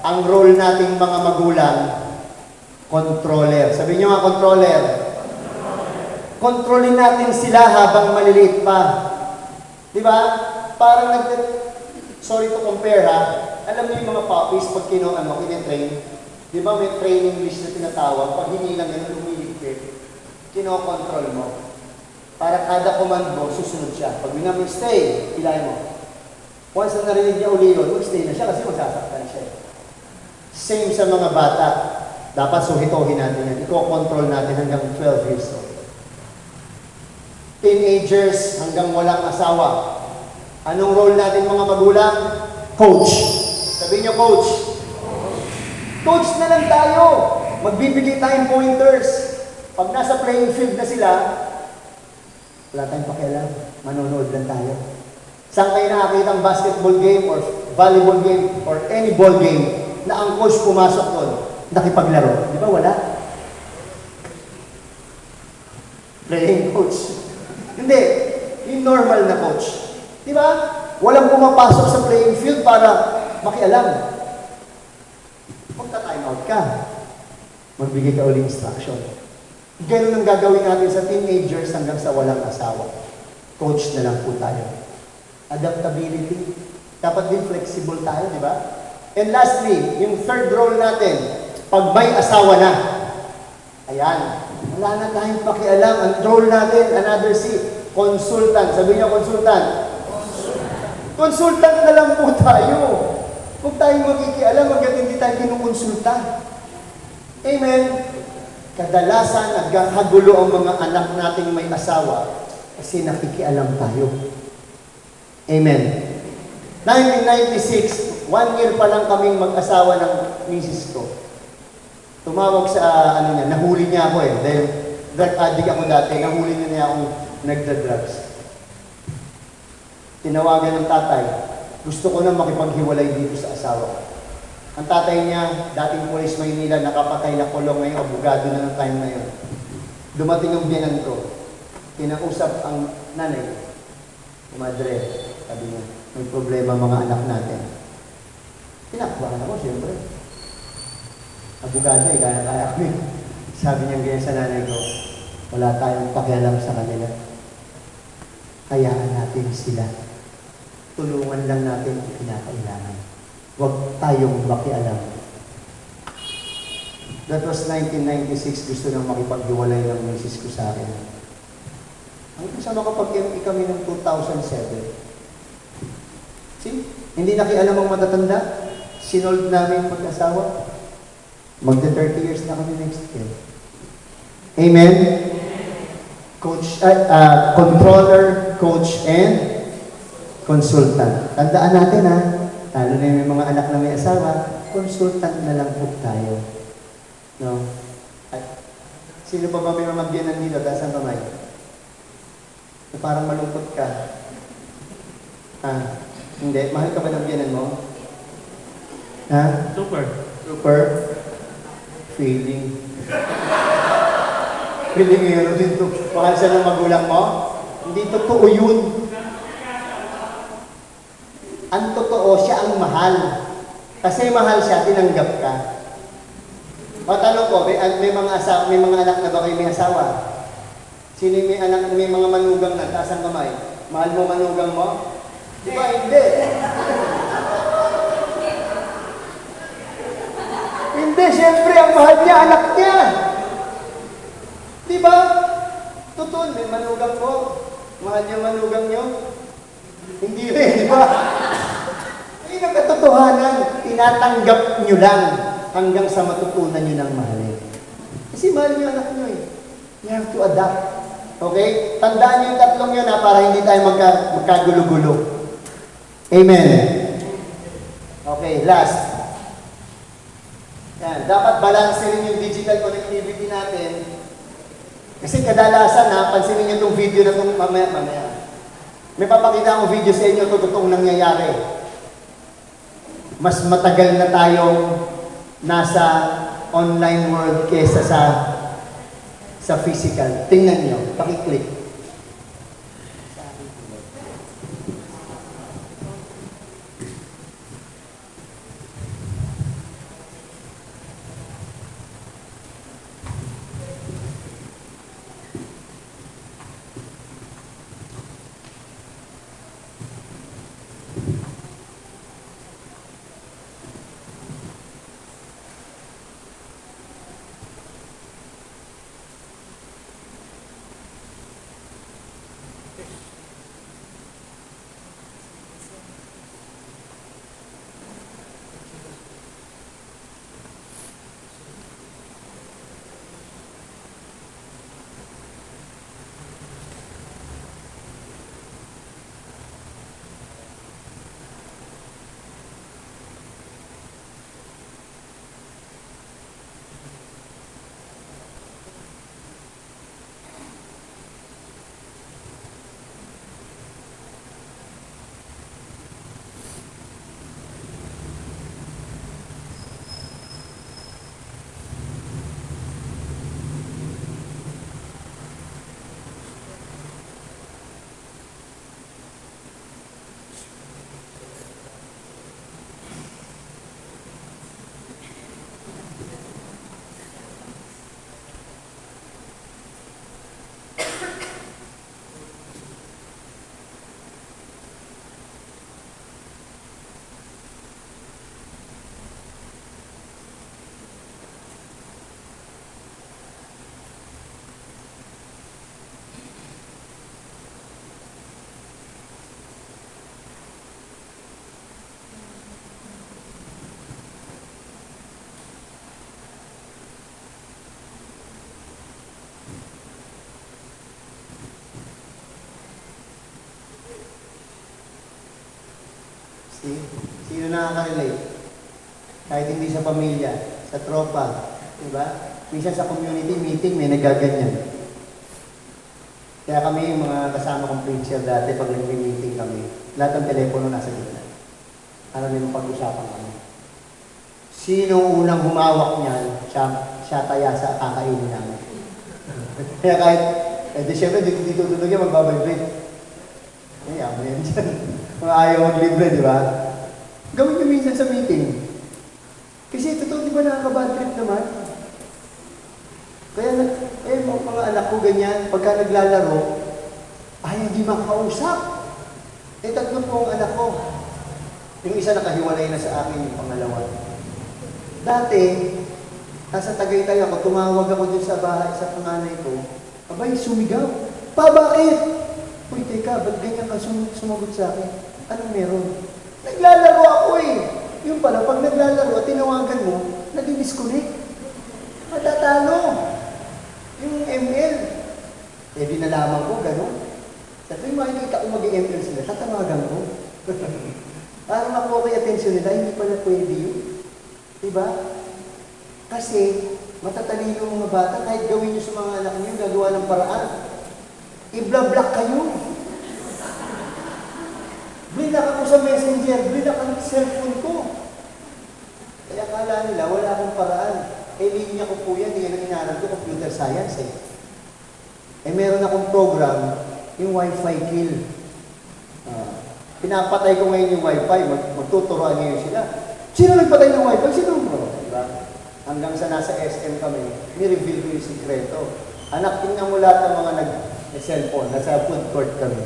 ang role nating mga magulang, controller. Sabi nyo nga, controller. Kontrolin natin sila habang maliliit pa. Di ba? Parang sorry to compare ha. Alam niyo yung mga puppies, pag kine-train, di ba may training list na tinatawag, pag hinilang ganun, lumilipit, kinokontrol mo. Para kada command mo, susunod siya. Pag minamay, stay, ilay mo. Once na narinig niya uli yun, stay na siya kasi magsasaktan siya. Same sa mga bata. Dapat suhitohin natin yan. Iko-control natin hanggang 12 years old. Teenagers hanggang walang asawa. Anong role natin mga magulang? Coach. Sabihin niyo, coach. Coach na lang tayo. Magbibigay tayong pointers. Pag nasa playing field na sila, wala tayong pakialam. Manonood lang tayo. Saan kayo nakakita ang basketball game or volleyball game or any ball game na ang coach pumasok doon, nakipaglaro? Di ba wala? Playing coach. Hindi. Yung normal na coach. Di ba? Walang pumapasok sa playing field para makialam. Magta-time out ka. Magbigay ka ulit instruction. Ganun ang gagawin natin sa teenagers hanggang sa walang asawa. Coach na lang po tayo. Adaptability. Dapat din flexible tayo, di ba? And lastly, yung third role natin, pag may asawa na, ayan, wala na tayong pakialam. Ang role natin, another C, consultant. Sabi niyo, consultant. Consultant na lang po tayo. Huwag tayong magkikialam hanggang hindi tayo kinukonsulta. Amen? Kadalasan, nagkakagulo ang mga anak nating may asawa kasi nakikialam tayo. Amen. 1996, 1 year pa lang kaming mag-asawa ng misis ko. Tumawag sa, nahuli niya ako dahil drug addict ako dati, nahuli niya akong nagda-drugs. Tinawagan ng tatay, gusto ko na makipaghiwalay dito sa asawa ko. Ang tatay niya, dating Police Maynila, nakapatay na kulong ngayon, abogado na ng time na yun. Dumating ang biyanan ko, kinausap ang nanay, madre, sabi niya, may problema mga anak natin. Tinakbahan ako, siyempre. Abogado, kaya kami. Sabi niya ganyan sa nanay ko, wala tayong pakialam sa kanila. Hayaan natin sila. Tulungan lang natin ang kinakailangan. Huwag tayong makialam. That was 1996, gusto nang makipaghiwalay ng misis ko sa akin. Hanggang sa makapag-ME kami ng 2007. See? Hindi nakialam ang matatanda. Sinold namin mag-asawa. Magda 30 years na kami next year. Amen? Coach, controller, coach, and consultant. Tandaan natin ha, lalo na yung mga anak na may asawa, consultant na lang po tayo. No? At sino pa ba may mamagyanan dito? Taas ang kamay. Na parang malungkot ka. Hindi. Mahal ka ba ng biyanan mo? Ha? Super. Super? Feeling. Feelingero din to. Mahal siya ng magulang mo? Hindi totoo yun. Ang totoo, siya ang mahal. Kasi mahal siya, tinanggap ka. O tanong ko, may mga anak na ba kayo may asawa? Sino may anak, may mga manugang na, taas ang kamay? Mahal mo manugang mo? Di ba? Hindi. Hindi, siyempre, ang mahal niya, anak niya. Di ba? Totoo, may manugang po. Mahal niya manugang niyo? Hindi rin, di ba? Ay, ang katotohanan, tinatanggap niyo lang hanggang sa matutunan niyo ng mahalin. Kasi mahal niyo anak niyo eh. You have to adapt. Okay? Tandaan niyo yung tatlong yun para hindi tayo magkagulo-gulo. Amen. Okay, last. Yan, dapat balance rin yung digital connectivity natin. Kasi kadalasan pansinin niyo itong video na itong mamaya. May papakita akong video sa inyo ito totoong nangyayari. Mas matagal na tayong nasa online world kesa sa physical. Tingnan niyo, pakiclick. Sino nakaka-relate? Kahit hindi sa pamilya, sa tropa, di ba? Minsan sa community meeting, may nagaganyan. Kaya kami, yung mga kasama kong preacher dati, pag nag-meeting kami, lahat ng telepono nasa gitna. Para may mapag-usapan kami. Sino unang humawak niyan, siya taya sa kakainin namin. Kaya kahit, siyempre, dito tunog yan, magbabibrate. Ay, ama yan dyan. Mga ayaw maglibre, di ba? Gawin nyo minsan sa meeting. Kasi totoo, di ba nakaka-bad trip naman? Kaya mga anak ko ganyan, pagka naglalaro, ay hindi makakausap. Tatlo po ang anak ko. Yung isa nakahiwalay na sa akin, yung pangalawa. Dati, nasa Tagaytay ako, tumawag ako dun sa bahay, sa panganay ko. Abay, sumigaw. Pa, bakit? Uy, teka, ba't ganyan ka sumagot sa akin? Anong meron? Naglalaro ako eh. Yung pala, pag naglalaro at tinawagan mo, nadi-disconnect. Tatalo. Yung ML. Eh, di nalaman ko, gano'n. Sa tuwing makikita ko mag-ML sila, tatamagan ko. Para makuha ko yung attention nila, hindi pala pwede yun. Diba? Kasi, matatalino yung mga bata, kahit gawin nyo sa mga anak nyo, gagawa ng paraan. I-block kayo. Blinak ako sa messenger, blinak ang cellphone ko. Kaya akala nila, wala akong paraan. Eh, linya ko po yan, yan ang inaral ko, computer science eh. Eh, meron akong program, yung Wi-Fi kill. Pinapatay ko ngayon yung Wi-Fi, magtuturoan ngayon sila. Sino nagpatay ng Wi-Fi? Sino mo? Diba? Hanggang sa nasa SM kami, ni-reveal ko yung sikreto. Anak, tingnan mo lahat ng mga nag-cellphone, nasa food court kami.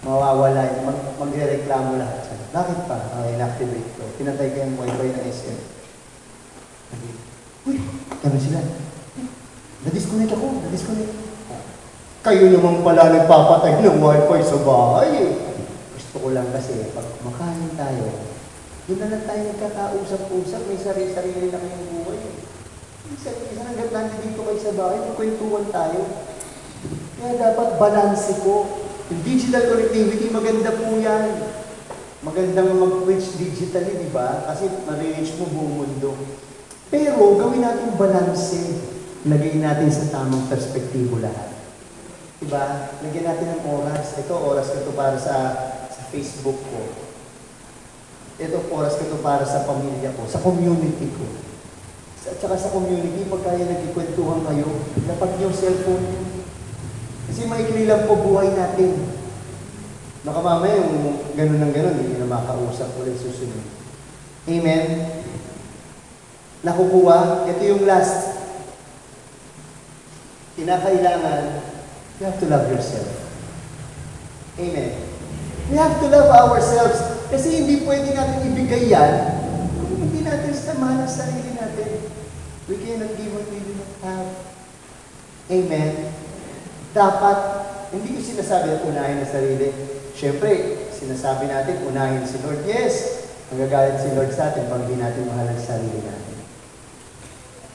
Mawawala yun, magre-reklamo lahat siya. Bakit pa? In-activate ko. Pinatay ko yung Wi-Fi ng SM. Uy, gano'n sila. Na-disconnect ako, na-disconnect. Kayo naman pala nagpapatay ng Wi-Fi sa bahay. Gusto ko lang kasi, pag makain tayo, doon na lang tayo nagkakausap-usap, may sarili-sarili na kayong buhay. Isang hanggang nandito kayo sa bahay, magkwentuhan tayo. Kaya dapat balanse ko. Yung digital connectivity, maganda po yan. Magandang mag-reach digitally, di ba? Kasi ma-reach mo buong mundo. Pero gawin natin balanse. Lagay natin sa tamang perspektibo lahat. Diba? Lagyan natin ng oras. Ito, oras ko ito para sa Facebook ko. Ito, oras ko ito para sa pamilya ko, sa community ko. At saka sa community, pag kaya nagkikwentuhan kayo, dapat yung cellphone. Kasi maikli lang po buhay natin. Baka mamaya yung ganun ng ganun, hindi na makausap ulit susunod. Amen? Nakukuha, ito yung last. Kinakailangan, you have to love yourself. Amen. We have to love ourselves. Kasi hindi pwede natin ibigay yan kung hindi natin samahan ang sarili natin. We cannot give what we do not have. Amen. Dapat, hindi ko sinasabi na unahin ang sarili. Siyempre, sinasabi natin, unahin si Lord. Yes, magagalit si Lord sa atin pag hindi natin mahal ang sarili natin.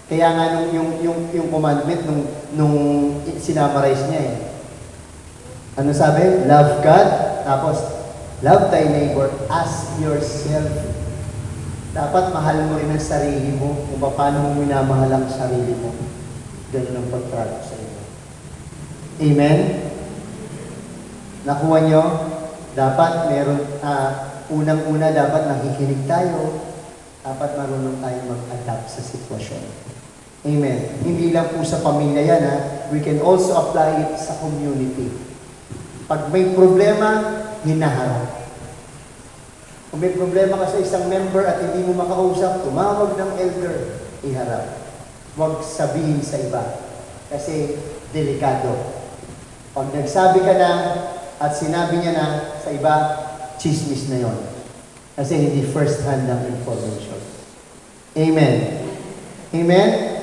Kaya nga yung commandment nung sinamarize niya eh. Ano sabi? Love God, tapos love thy neighbor as yourself. Dapat mahal mo rin ang sarili mo kung paano mo minamahal ang sarili mo. Ganun ang pagtrato sa iyo. Amen? Nakuha nyo? Dapat meron, unang-una dapat nakikinig tayo. Dapat marunong tayo mag-adapt sa sitwasyon. Amen. Hindi lang po sa pamilya yan, ha? We can also apply it sa community. Pag may problema, hinaharap. Kung may problema ka sa isang member at hindi mo makausap, tumawag ng elder, iharap. Huwag sabihin sa iba. Kasi delikado. Pag nagsabi ka na at sinabi niya na sa iba, chismis na yon. Kasi hindi first hand ang information. Amen. Amen?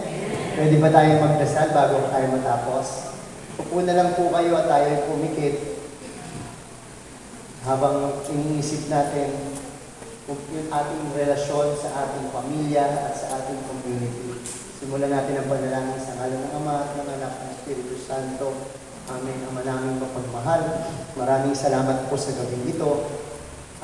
Pwede ba tayo magdasal bago tayo matapos? Upo na lang po kayo at tayo pumikit habang iniisip natin kung yung ating relasyon sa ating pamilya at sa ating community. Simulan natin ang panalangin sa ngalan ng Ama at ng Anak ng Espiritu Santo. Amen. Ama namin mapagmahal. Maraming salamat po sa gabing ito.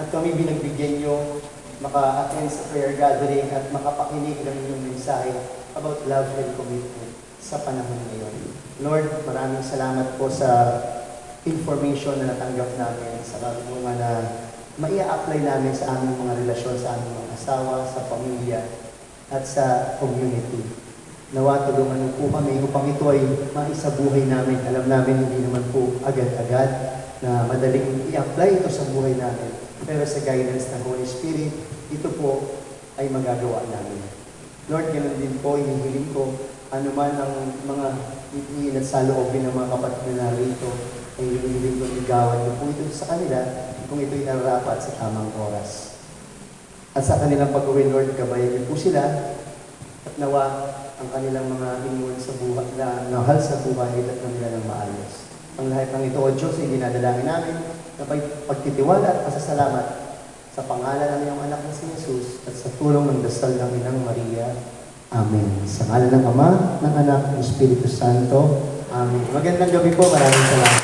At kami binagbigyan nyo maka-attend sa prayer gathering at makapakinig ng inyong mensahe about love and commitment sa panahon ngayon. Lord, maraming salamat po sa information na natanggap namin sa mga na maia-apply namin sa aming mga relasyon, sa aming mga asawa, sa pamilya, at sa community. Nawa, tulungan niyo po kami upang ito ay maisabuhay namin. Alam namin hindi naman po agad-agad na madaling i-apply ito sa buhay namin. Pero sa guidance ng Holy Spirit, ito po ay magagawa namin. Lord, ganoon din po, hinihiling ko, anuman ang mga itin at saloobin ng mga kapatid na narito, ay hinihiling ko, ligawan niyo po ito sa kanila kung ito'y nararapat sa tamang oras. At sa kanilang pag-uwi, Lord, gabayan niyo po sila at nawa ang kanilang mga inuwan sa buhay, na nahal sa buhay at nila ng maayos. Ang lahat ng ito, O Diyos, ay dinadalangin namin na pagtitiwala at pasasalamat sa pangalan ng iyong anak na si Jesus at sa tulong ng dasal ng Inang Maria. Amen. Sa ngalan ng Ama, ng Anak, ng Espiritu Santo. Amen. Magandang gabi po. Maraming salamat.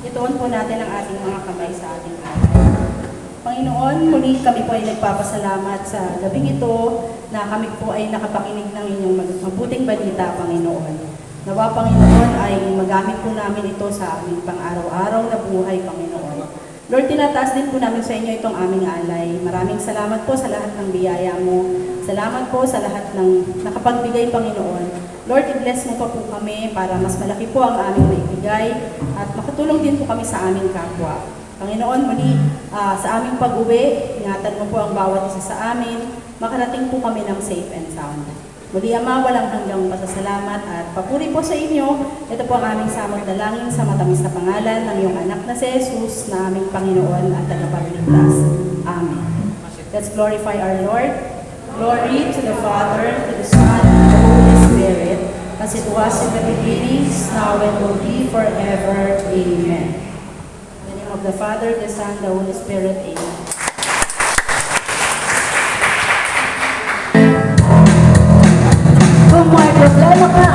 Ituon po natin ang ating mga kamay sa ating alay. Panginoon, muli kami po ay nagpapasalamat sa gabing ito na kami po ay nakapakinig ng inyong mabuting balita, Panginoon. Nawa, Panginoon, ay magamit po namin ito sa aming pang-araw-araw na buhay, Panginoon. Lord, tinataas din po namin sa inyo itong aming alay. Maraming salamat po sa lahat ng biyaya mo. Salamat po sa lahat ng nakapagbigay, Panginoon. Lord, i-bless mo pa po kami para mas malaki po ang aming naibigay at makatulong din po kami sa aming kapwa. Panginoon, muli sa aming pag-uwi, ingatan mo po ang bawat isa sa amin, makarating po kami ng safe and sound. Muli, Ama, walang hanggang pasasalamat at papuri po sa inyo. Ito po ang aming samot dalangin sa matamis na pangalan ng iyong anak na si Jesus na aming Panginoon at tagapagligtas. Amen. Let's glorify our Lord. Glory to the Father, to the Son, and to the Holy Spirit, as it was in the beginning, now and will be forever. Amen. In the name of the Father, the Son, the Holy Spirit. Amen. Kung may problema ka,